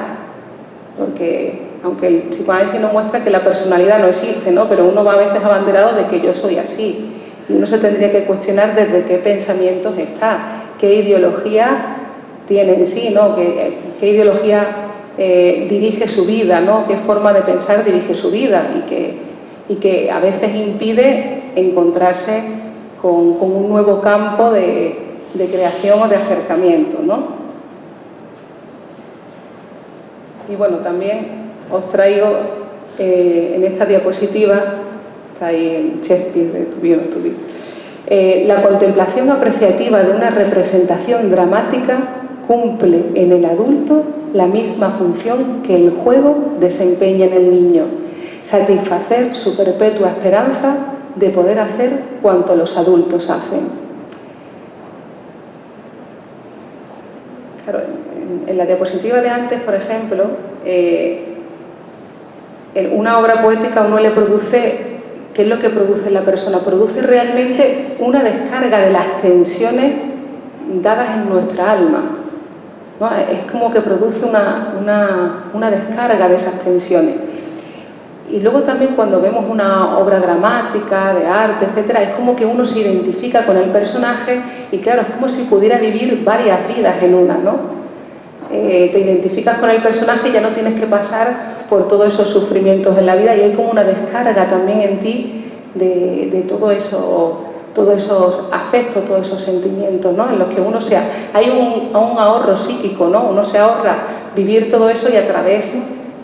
Porque aunque el psicoanálisis nos muestra que la personalidad no existe, ¿no? Pero uno va a veces abanderado de que yo soy así. Y uno se tendría que cuestionar desde qué pensamientos está, qué ideología tiene en sí, ¿no? Qué ideología dirige su vida, ¿no? Qué forma de pensar dirige su vida y que a veces impide encontrarse con un nuevo campo de creación o de acercamiento, ¿no? Y bueno, también os traigo en esta diapositiva, está ahí en Shakespeare de Tu vida, tu vida. La contemplación apreciativa de una representación dramática cumple en el adulto la misma función que el juego desempeña en el niño: satisfacer su perpetua esperanza de poder hacer cuanto los adultos hacen. Claro, en la diapositiva de antes, por ejemplo, una obra poética a uno le produce... ¿Qué es lo que produce en la persona? Produce realmente una descarga de las tensiones dadas en nuestra alma, ¿no? Es como que produce una descarga de esas tensiones. Y luego también cuando vemos una obra dramática, de arte, etcétera, es como que uno se identifica con el personaje y claro, es como si pudiera vivir varias vidas en una, ¿no? Te identificas con el personaje y ya no tienes que pasar por todos esos sufrimientos en la vida y hay como una descarga también en ti de todos esos afectos, todos esos sentimientos, ¿no? En los que uno hay un ahorro psíquico, ¿no? Uno se ahorra vivir todo eso y a través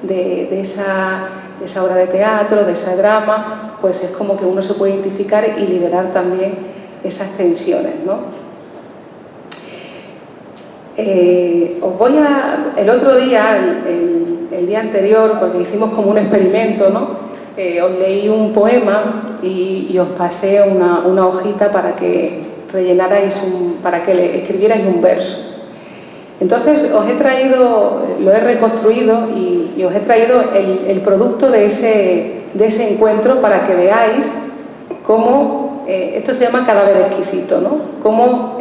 de esa obra de teatro, de ese drama, pues es como que uno se puede identificar y liberar también esas tensiones, ¿no? El otro día, el día anterior, porque hicimos como un experimento, ¿no? Os leí un poema y os pasé una hojita para que rellenarais, para que le escribierais un verso. Entonces os he traído, lo he reconstruido y os he traído el producto de ese encuentro para que veáis cómo, esto se llama cadáver exquisito, ¿no? Cómo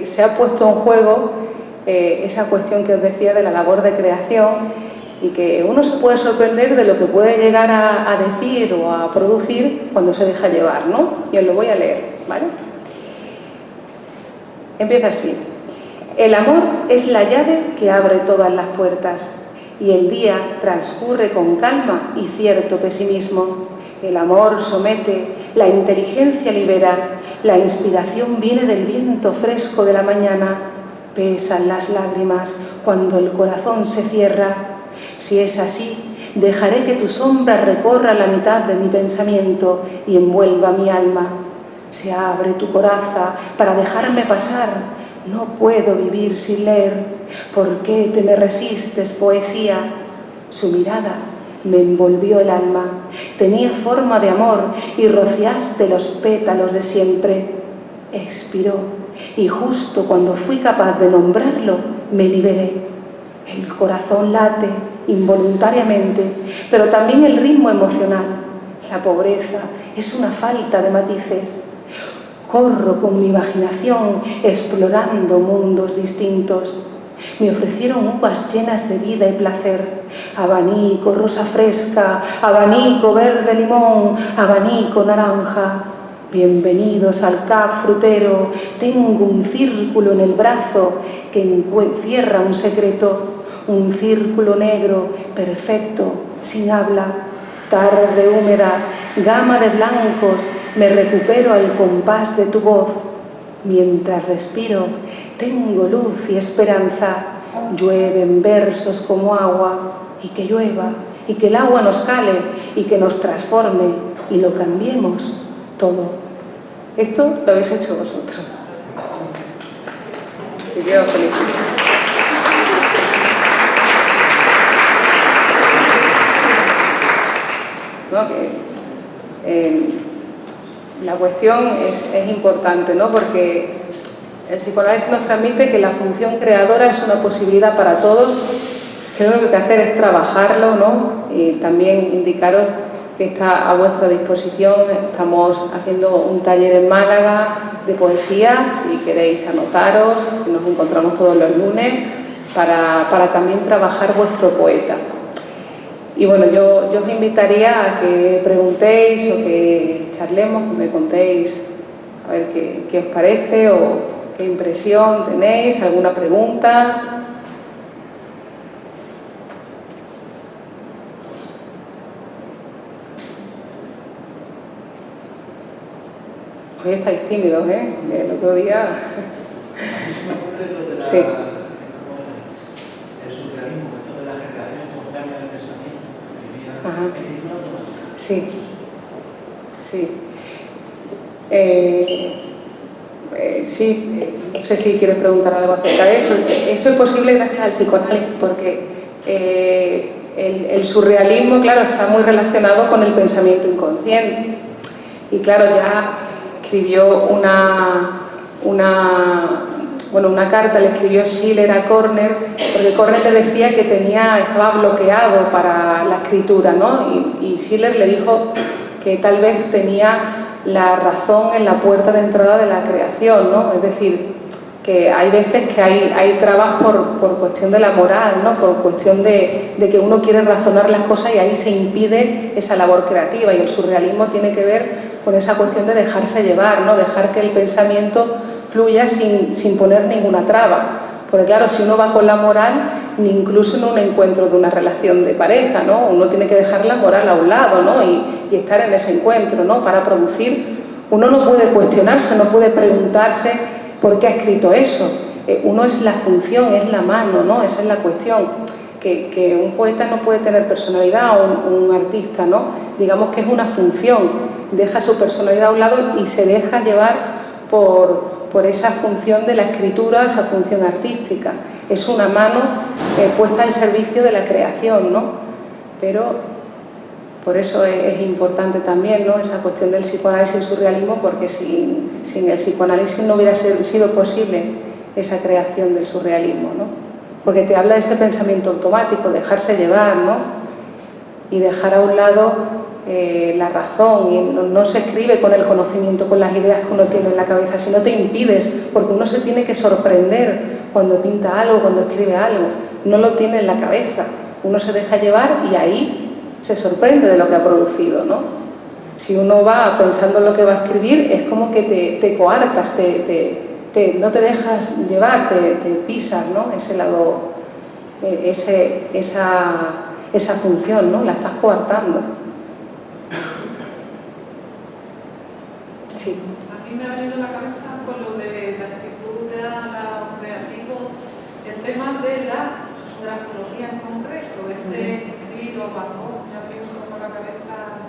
se ha puesto en juego esa cuestión que os decía de la labor de creación y que uno se puede sorprender de lo que puede llegar a decir o a producir cuando se deja llevar, ¿no? Y os lo voy a leer, ¿vale? Empieza así. El amor es la llave que abre todas las puertas y el día transcurre con calma y cierto pesimismo. El amor somete, la inteligencia libera, la inspiración viene del viento fresco de la mañana. Pesan las lágrimas cuando el corazón se cierra. Si es así, dejaré que tu sombra recorra la mitad de mi pensamiento y envuelva mi alma. Se abre tu coraza para dejarme pasar. No puedo vivir sin leer. ¿Por qué te me resistes, poesía? Su mirada me envolvió el alma. Tenía forma de amor y rociaste los pétalos de siempre. Expiró. Y justo cuando fui capaz de nombrarlo, me liberé. El corazón late involuntariamente, pero también el ritmo emocional. La pobreza es una falta de matices. Corro con mi imaginación explorando mundos distintos. Me ofrecieron uvas llenas de vida y placer, abanico rosa fresca, abanico verde limón, abanico naranja. Bienvenidos al CAP frutero, tengo un círculo en el brazo que encierra un secreto, un círculo negro, perfecto, sin habla, tarde húmeda, gama de blancos, me recupero al compás de tu voz. Mientras respiro, tengo luz y esperanza, llueven versos como agua, y que llueva, y que el agua nos cale, y que nos transforme, y lo cambiemos todo. Esto lo habéis hecho vosotros. Así que os felicito. ¿No? La cuestión es importante, ¿no? Porque el psicoanálisis nos transmite que la función creadora es una posibilidad para todos, que lo único que hay que hacer es trabajarlo, ¿no? Y también indicaros que está a vuestra disposición. Estamos haciendo un taller en Málaga de poesía, si queréis anotaros, nos encontramos todos los lunes para también trabajar vuestro poeta. Y bueno, yo os invitaría a que preguntéis o que charlemos, que me contéis a ver qué os parece o qué impresión tenéis, alguna pregunta. Hoy estáis tímidos, ¿eh? El otro día... Sí. El surrealismo, esto de la generación espontánea del pensamiento. Ajá. Sí. Sí. Sí, no sé si quieres preguntar algo acerca de eso. Eso es posible gracias al psicoanálisis, porque el surrealismo, claro, está muy relacionado con el pensamiento inconsciente. Y claro, ya escribió una carta, le escribió Schiller a Körner, porque Körner le decía que estaba bloqueado para la escritura, ¿no? Y Schiller le dijo que tal vez tenía la razón en la puerta de entrada de la creación, ¿no? Es decir, que hay veces que hay trabas por cuestión de la moral, ¿no? Por cuestión de que uno quiere razonar las cosas y ahí se impide esa labor creativa, y el surrealismo tiene que ver con esa cuestión de dejarse llevar, ¿no? Dejar que el pensamiento fluya sin poner ninguna traba. Porque claro, si uno va con la moral, ni incluso en un encuentro de una relación de pareja, ¿no? Uno tiene que dejar la moral a un lado, ¿no? Y estar en ese encuentro, ¿no? Para producir, uno no puede cuestionarse, no puede preguntarse por qué ha escrito eso. Uno es la función, es la mano, ¿no? Esa es la cuestión. Que un poeta no puede tener personalidad, o un artista, ¿no? Digamos que es una función. Deja su personalidad a un lado y se deja llevar por esa función de la escritura, esa función artística. Es una mano puesta al servicio de la creación, ¿no? Pero por eso es importante también, ¿no? Esa cuestión del psicoanálisis y el surrealismo, porque sin el psicoanálisis no hubiera sido posible esa creación del surrealismo, ¿no? Porque te habla de ese pensamiento automático, dejarse llevar, ¿no? Y dejar a un lado la razón, y no se escribe con el conocimiento, con las ideas que uno tiene en la cabeza, si no te impides, porque uno se tiene que sorprender cuando pinta algo, cuando escribe algo, no lo tiene en la cabeza, uno se deja llevar y ahí se sorprende de lo que ha producido, ¿no? Si uno va pensando en lo que va a escribir, es como que te coartas, no te dejas llevar, te pisas, ¿no? Ese lado, esa función, ¿no? La estás coartando. Sí. A mí me ha venido a la cabeza con lo de la escritura, lo creativo, el tema de la grafología en concreto, escribir o Van ya pienso con la cabeza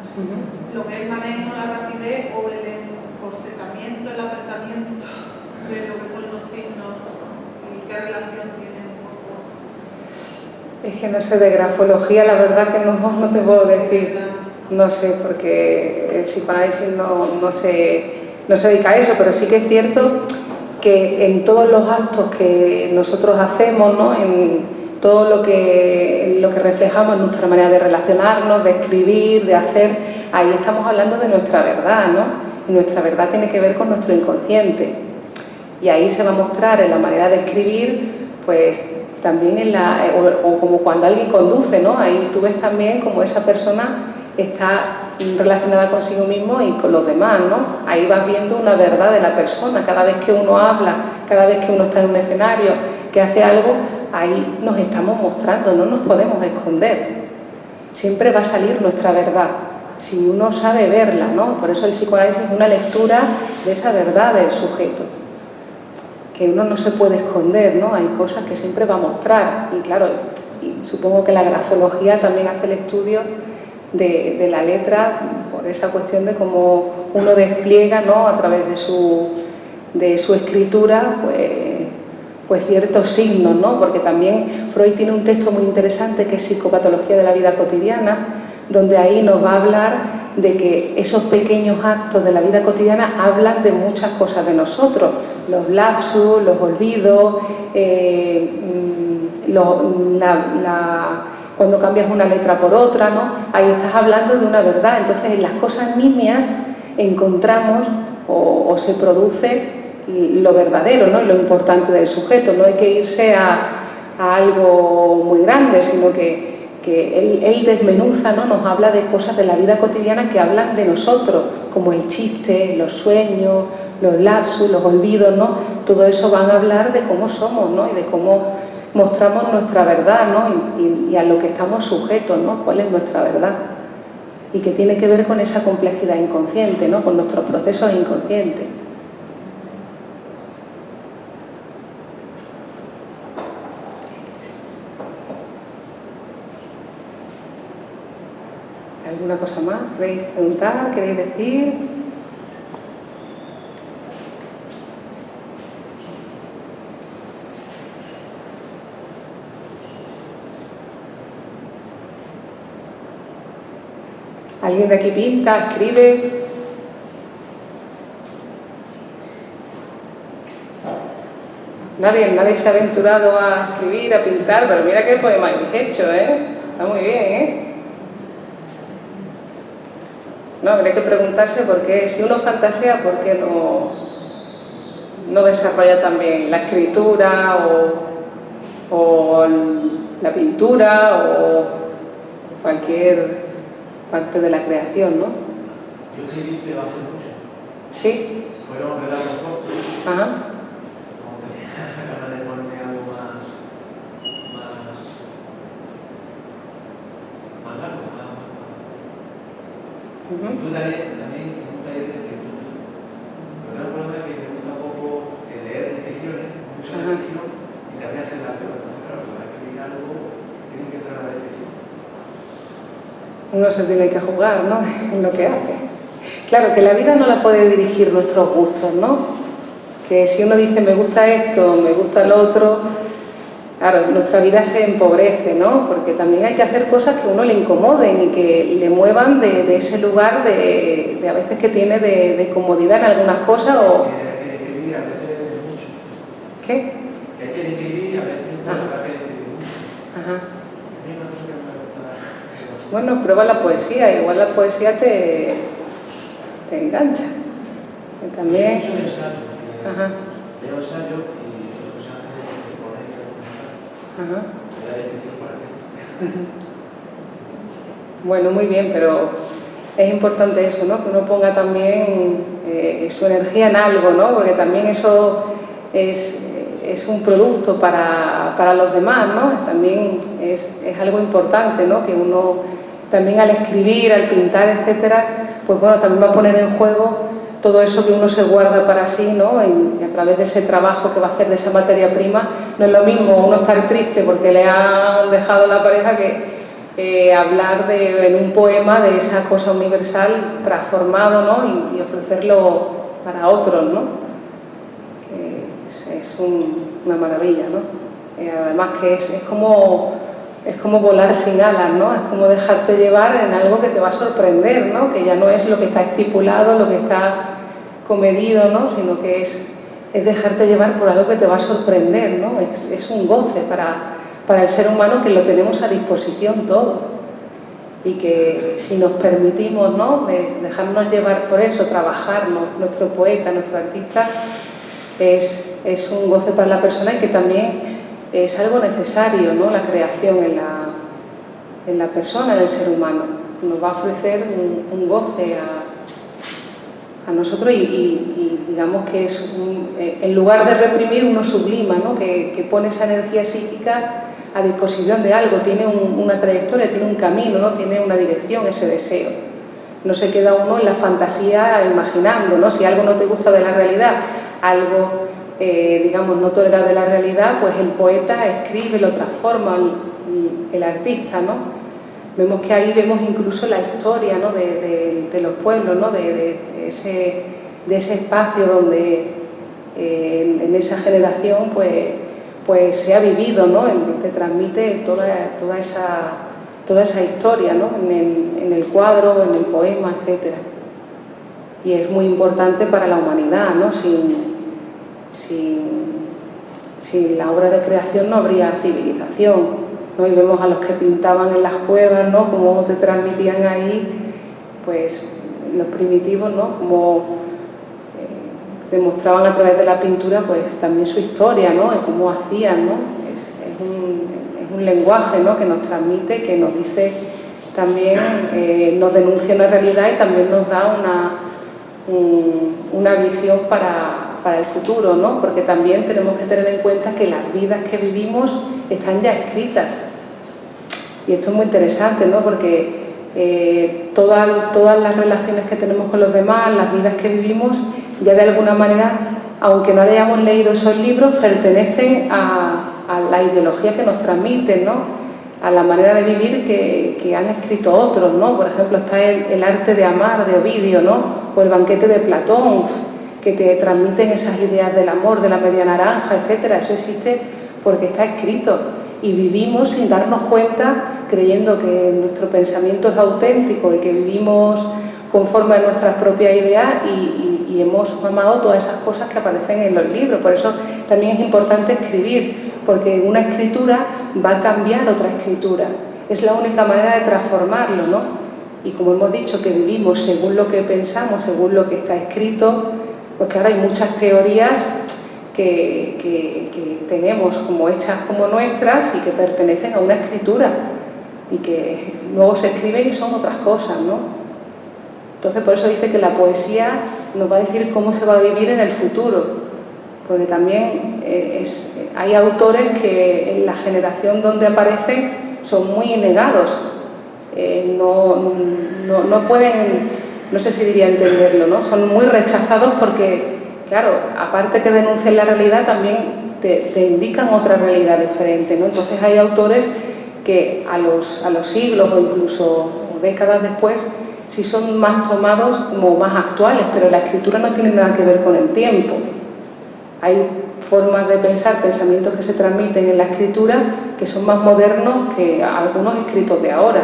lo que es manejo, la rapidez o el encorsetamiento, el apretamiento de lo que son los signos y qué relación tienen un poco. Es que no sé de grafología, la verdad que no te puedo decir. No sé, porque el psicoanálisis no se dedica a eso, pero sí que es cierto que en todos los actos que nosotros hacemos, ¿no? En todo lo que reflejamos en nuestra manera de relacionarnos, de escribir, de hacer, ahí estamos hablando de nuestra verdad, ¿no? Nuestra verdad tiene que ver con nuestro inconsciente. Y ahí se va a mostrar en la manera de escribir, pues también o como cuando alguien conduce, ¿no? Ahí tú ves también como esa persona está relacionada consigo mismo y con los demás, ¿no? Ahí vas viendo una verdad de la persona. Cada vez que uno habla, cada vez que uno está en un escenario, que hace algo, ahí nos estamos mostrando, no nos podemos esconder. Siempre va a salir nuestra verdad, si uno sabe verla, ¿no? Por eso el psicoanálisis es una lectura de esa verdad del sujeto, que uno no se puede esconder, ¿no? Hay cosas que siempre va a mostrar. Y claro, y supongo que la grafología también hace el estudio de la letra por esa cuestión de cómo uno despliega, ¿no? A través de su escritura, pues ciertos signos, ¿no? Porque también Freud tiene un texto muy interesante que es Psicopatología de la vida cotidiana, donde ahí nos va a hablar de que esos pequeños actos de la vida cotidiana hablan de muchas cosas de nosotros, los lapsus, los olvidos, cuando cambias una letra por otra, ¿no? Ahí estás hablando de una verdad. Entonces, en las cosas nimias encontramos o se produce lo verdadero, ¿no? Lo importante del sujeto. No hay que irse a algo muy grande, sino que él desmenuza, ¿no? Nos habla de cosas de la vida cotidiana que hablan de nosotros, como el chiste, los sueños, los lapsus, los olvidos, ¿no? Todo eso van a hablar de cómo somos, ¿no? Y de cómo mostramos nuestra verdad, ¿no? Y a lo que estamos sujetos, ¿no? Cuál es nuestra verdad. Y que tiene que ver con esa complejidad inconsciente, ¿no? Con nuestros procesos inconscientes. ¿Alguna cosa más? ¿Queréis preguntar? ¿Queréis decir? ¿Alguien de aquí pinta, escribe? Nadie se ha aventurado a escribir, a pintar, pero mira qué poema habéis hecho, ¿eh? Está muy bien, ¿eh? No, habría que preguntarse por qué, si uno fantasea, ¿por qué no desarrolla también la escritura o la pintura o cualquier parte de la creación, ¿no? Yo escribí, pero hace mucho. ¿Sí? Fueron relatos cortos. Ajá. Como tenía ganas de ponerme algo más largo, más. Tú también es un taller de escritura. Pero tengo un problema que me gusta un poco leer descripciones, mucha descripción, y también hacer la prueba. Entonces, claro, para escribir algo, tiene que entrar a la descripción. Uno se tiene que jugar, ¿no? En lo que hace. Claro, que la vida no la puede dirigir nuestros gustos, ¿no? Que si uno dice me gusta esto, me gusta lo otro, claro, nuestra vida se empobrece, ¿no? Porque también hay que hacer cosas que a uno le incomoden y que le muevan de ese lugar de a veces que tiene de comodidad en algunas cosas o... Hay que escribir a veces mucho. ¿Qué? Que hay que escribir a veces mucho, hay que escribir mucho. Ajá. A mí una cosa que me gusta. Bueno, prueba la poesía, igual la poesía te engancha. Y también... Es un ensayo. Ajá. Leo ensayo y lo que se hace es poner y documentar. Ajá. La descripción para qué. Bueno, muy bien, pero es importante eso, ¿no? Que uno ponga también su energía en algo, ¿no? Porque también eso es un producto para los demás, ¿no? También es algo importante, ¿no? Que uno también al escribir, al pintar, etcétera, pues bueno, también va a poner en juego todo eso que uno se guarda para sí, ¿no? Y a través de ese trabajo que va a hacer de esa materia prima, no es lo mismo uno estar triste porque le han dejado la pareja que hablar en un poema de esa cosa universal transformado, ¿no? Y ofrecerlo para otros, ¿no? Que es una maravilla, ¿no? Además que es como volar sin alas, ¿no? Es como dejarte llevar en algo que te va a sorprender, ¿no? Que ya no es lo que está estipulado, lo que está comedido, ¿no? Sino que es dejarte llevar por algo que te va a sorprender, ¿no? Es un goce para el ser humano que lo tenemos a disposición todo. y que si nos permitimos, ¿no?, dejarnos llevar por eso, trabajarnos, nuestro poeta, nuestro artista, es un goce para la persona y que también es algo necesario, ¿no?, la creación en la persona, en el ser humano. Nos va a ofrecer un goce a nosotros y digamos que es en lugar de reprimir, uno sublima, ¿no?, que pone esa energía psíquica a disposición de algo, tiene una trayectoria, tiene un camino, ¿no?, tiene una dirección, ese deseo. No se queda uno en la fantasía imaginando, ¿no? Si algo no te gusta de la realidad, algo, digamos, no tolera de la realidad, pues el poeta escribe, lo transforma, el artista, ¿no? Vemos que ahí vemos incluso la historia, ¿no?, de los pueblos, ¿no?, de ese espacio donde en esa generación pues se ha vivido, ¿no?, te transmite toda esa historia, ¿no?, en el cuadro, en el poema, etc. Y es muy importante para la humanidad, ¿no? Sin la obra de creación no habría civilización, ¿no? Y vemos a los que pintaban en las cuevas, ¿no?, cómo te transmitían ahí, pues los primitivos, ¿no?, como demostraban a través de la pintura, pues también su historia, ¿no?, y cómo hacían, ¿no? Es un lenguaje, ¿no?, que nos transmite, que nos dice también, nos denuncia una realidad y también nos da una visión para el futuro, ¿no? Porque también tenemos que tener en cuenta que las vidas que vivimos están ya escritas. Y esto es muy interesante, ¿no? Porque todas las relaciones que tenemos con los demás, las vidas que vivimos, ya de alguna manera, aunque no hayamos leído esos libros, pertenecen a la ideología que nos transmiten, ¿no?, a la manera de vivir que han escrito otros, ¿no? Por ejemplo, está el arte de amar de Ovidio, ¿no?, o el banquete de Platón, que te transmiten esas ideas del amor, de la media naranja, etcétera. Eso existe porque está escrito y vivimos sin darnos cuenta, creyendo que nuestro pensamiento es auténtico y que vivimos conforme a nuestras propias ideas y hemos mamado todas esas cosas que aparecen en los libros. Por eso también es importante escribir, porque una escritura va a cambiar otra escritura. Es la única manera de transformarlo, ¿no? Y como hemos dicho que vivimos según lo que pensamos, según lo que está escrito, pues claro, hay muchas teorías que tenemos como hechas como nuestras y que pertenecen a una escritura y que luego se escriben y son otras cosas, ¿no? Entonces, por eso dice que la poesía nos va a decir cómo se va a vivir en el futuro, porque también hay autores que en la generación donde aparecen son muy negados, no pueden, no sé si diría entenderlo, ¿no? Son muy rechazados porque, claro, aparte que denuncian la realidad, también te indican otra realidad diferente, ¿no? Entonces hay autores que a los siglos o incluso décadas después sí son más tomados como más actuales, pero la escritura no tiene nada que ver con el tiempo. Hay formas de pensar, pensamientos que se transmiten en la escritura que son más modernos que algunos escritos de ahora,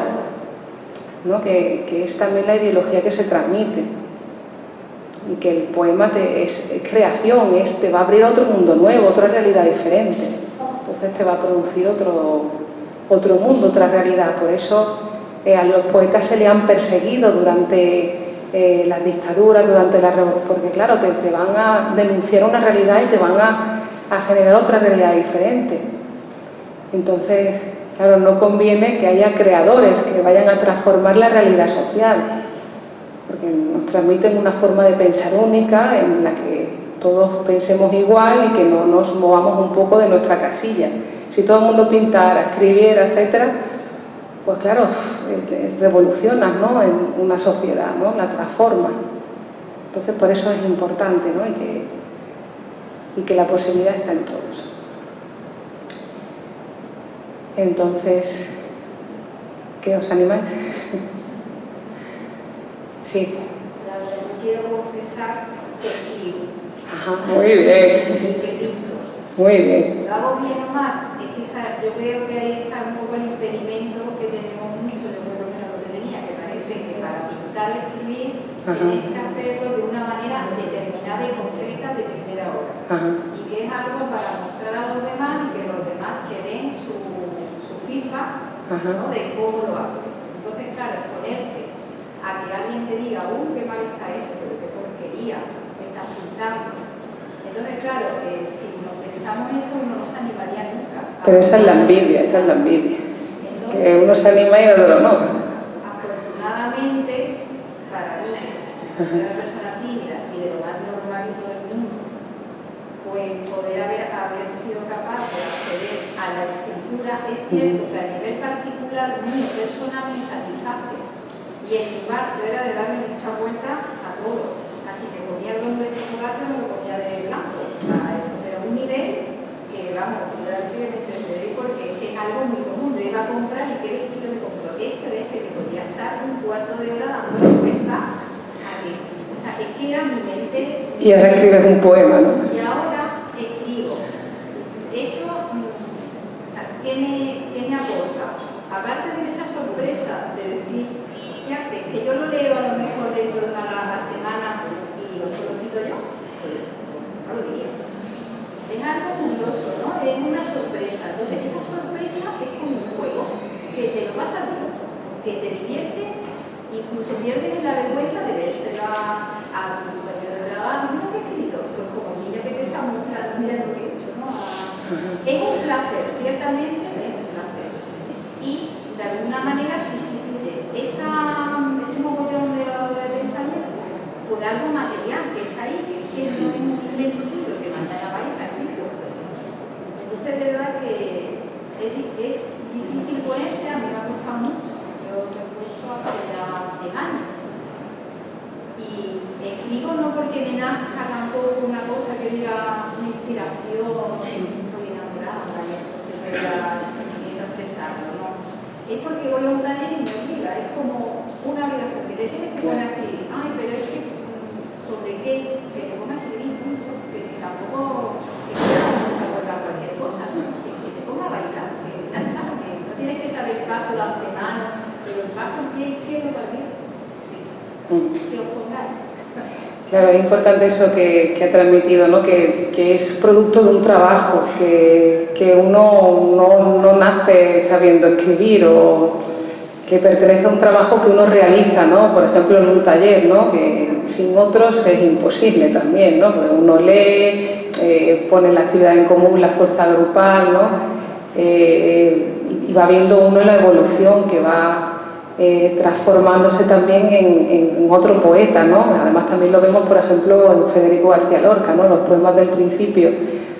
¿no? Que es también la ideología que se transmite. Y que el poema es creación, te va a abrir otro mundo nuevo, otra realidad diferente. Entonces te va a producir otro mundo, otra realidad. Por eso a los poetas se le han perseguido durante las dictaduras, durante la revolución, porque claro, te van a denunciar una realidad y te van a generar otra realidad diferente. Entonces, claro, no conviene que haya creadores que vayan a transformar la realidad social, porque nos transmiten una forma de pensar única en la que todos pensemos igual y que no nos movamos un poco de nuestra casilla. Si todo el mundo pintara, escribiera, etcétera, pues claro, revolucionas, ¿no?, en una sociedad, ¿no?, la transforma. Entonces, por eso es importante, ¿no?, y que la posibilidad está en todos. Entonces, ¿qué os animáis? Sí. Yo quiero confesar que escribo. Ajá, muy bien. Muy bien. Lo hago bien o mal, es que yo creo que ahí está un poco el impedimento que tenemos mucho, yo por lo menos lo que tenía, que parece que para pintar o escribir tienes que hacerlo de una manera determinada y concreta de primera hora. Y que es algo para mostrar a los demás y que los demás que den su feedback, ¿no?, de cómo lo haces. Entonces, claro, claro, exponerte a que alguien te diga, qué mal está eso, pero qué porquería, me estás pintando. Entonces, claro, si nos pensamos eso, no nos animaría nunca. Pero esa es la envidia, esa es la envidia. Entonces, que uno se anima y otro no. Afortunadamente, para mí, que soy una persona tímida y de lo más normalito del mundo, pues poder haber sido capaz de acceder a la escritura, es cierto que a nivel particular, mío, personal, me satisface. Y en mi parte era de darle mucha vuelta a todo. Así que comía el dono de chocolate, no lo comía de blanco. O sea, era un nivel que, vamos, yo era el que me entenderé porque es algo muy común. Yo iba a comprar y qué vestido me compró. Que podía estar un cuarto de hora dándole vuelta a que. O sea, es que era mi mente. Y ahora escribes un poema, ¿no? Y ahora escribo. Eso, o sea, ¿qué me aporta? Aparte de esa sorpresa de decir, que yo lo leo a lo mejor dentro de una semana y lo cito yo, pues no lo diría. Es algo curioso, ¿no? Es una sorpresa. Entonces, esa sorpresa es como un juego que te lo pasa bien, que te divierte, incluso pierdes la vergüenza de vérsela a tu compañero de trabajo. Mira que he escrito, pues como el niño que te está mostrando, mira lo que he hecho, ¿no? Es un placer, ciertamente es un placer. Y de alguna manera sustituye ese mogollón de la obra de pensamiento por algo material que está ahí, que no es un invento tuyo, que mañana va a estar escrito. Entonces, es verdad que es difícil ponerse, a mí me ha costado mucho. Yo me he puesto hace ya 10 años. Y escribo no porque me nazca tampoco una cosa que diga una inspiración, estoy enamorada, y entonces voy a expresarlo, ¿no? Es porque voy a un taller y me obliga, es como una obligación que te tienes que poner a escribir. Ay, pero es que, ¿sobre qué? Que te pongas a escribir mucho, que tampoco que quieras acordar cualquier cosa, ¿no? Que te ponga a bailar, que ya está, que no tienes que saber el paso de antemano, pero el paso en pie izquierdo cualquiera, que os pongáis. Claro, es importante eso que ha transmitido, ¿no? Que es producto de un trabajo, que uno no nace sabiendo escribir o que pertenece a un trabajo que uno realiza, ¿no? Por ejemplo, en un taller, ¿no? Que sin otros es imposible también, ¿no? Porque uno lee, pone la actividad en común, la fuerza grupal, ¿no? Y va viendo uno la evolución que va transformándose también en otro poeta, ¿no? Además también lo vemos, por ejemplo, en Federico García Lorca, ¿no? Los poemas del principio,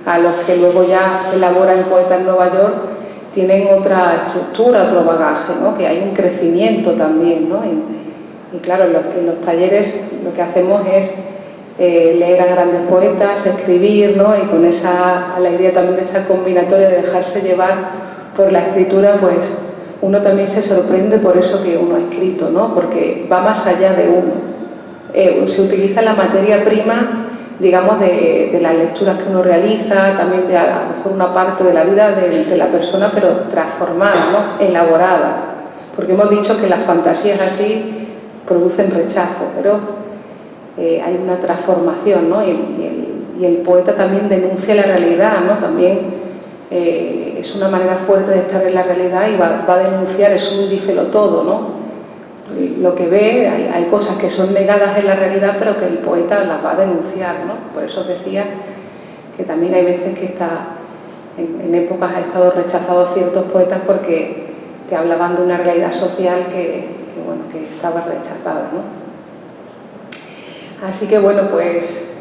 a los que luego ya elabora en Poeta en Nueva York, tienen otra estructura, otro bagaje, ¿no? Que hay un crecimiento también, ¿no? Y claro, en los talleres lo que hacemos es leer a grandes poetas, escribir, ¿no? Y con esa alegría también de esa combinatoria de dejarse llevar por la escritura, pues uno también se sorprende por eso que uno ha escrito, ¿no? Porque va más allá de uno. Se utiliza la materia prima, digamos, de las lecturas que uno realiza, también de a lo mejor una parte de la vida de la persona, pero transformada, ¿no? Elaborada. Porque hemos dicho que las fantasías así producen rechazo, pero hay una transformación, ¿no? Y el poeta también denuncia la realidad, ¿no? También es una manera fuerte de estar en la realidad y va a denunciar, es un dícelo todo, ¿no? Lo que ve, hay cosas que son negadas en la realidad, pero que el poeta las va a denunciar, ¿no? Por eso decía que también hay veces que en épocas ha estado rechazado ciertos poetas porque te hablaban de una realidad social que estaba rechazada, ¿no? Así que bueno, pues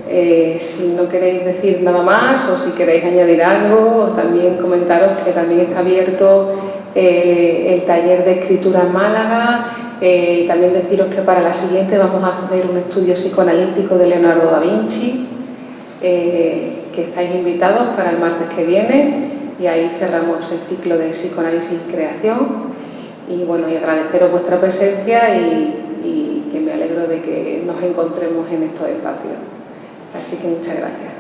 si no queréis decir nada más o si queréis añadir algo, también comentaros que también está abierto el taller de escritura en Málaga, y también deciros que para la siguiente vamos a hacer un estudio psicoanalítico de Leonardo da Vinci, que estáis invitados para el martes que viene, y ahí cerramos el ciclo de psicoanálisis y creación. Y bueno, y agradeceros vuestra presencia y que me alegro de que nos encontremos en estos espacios. Así que muchas gracias.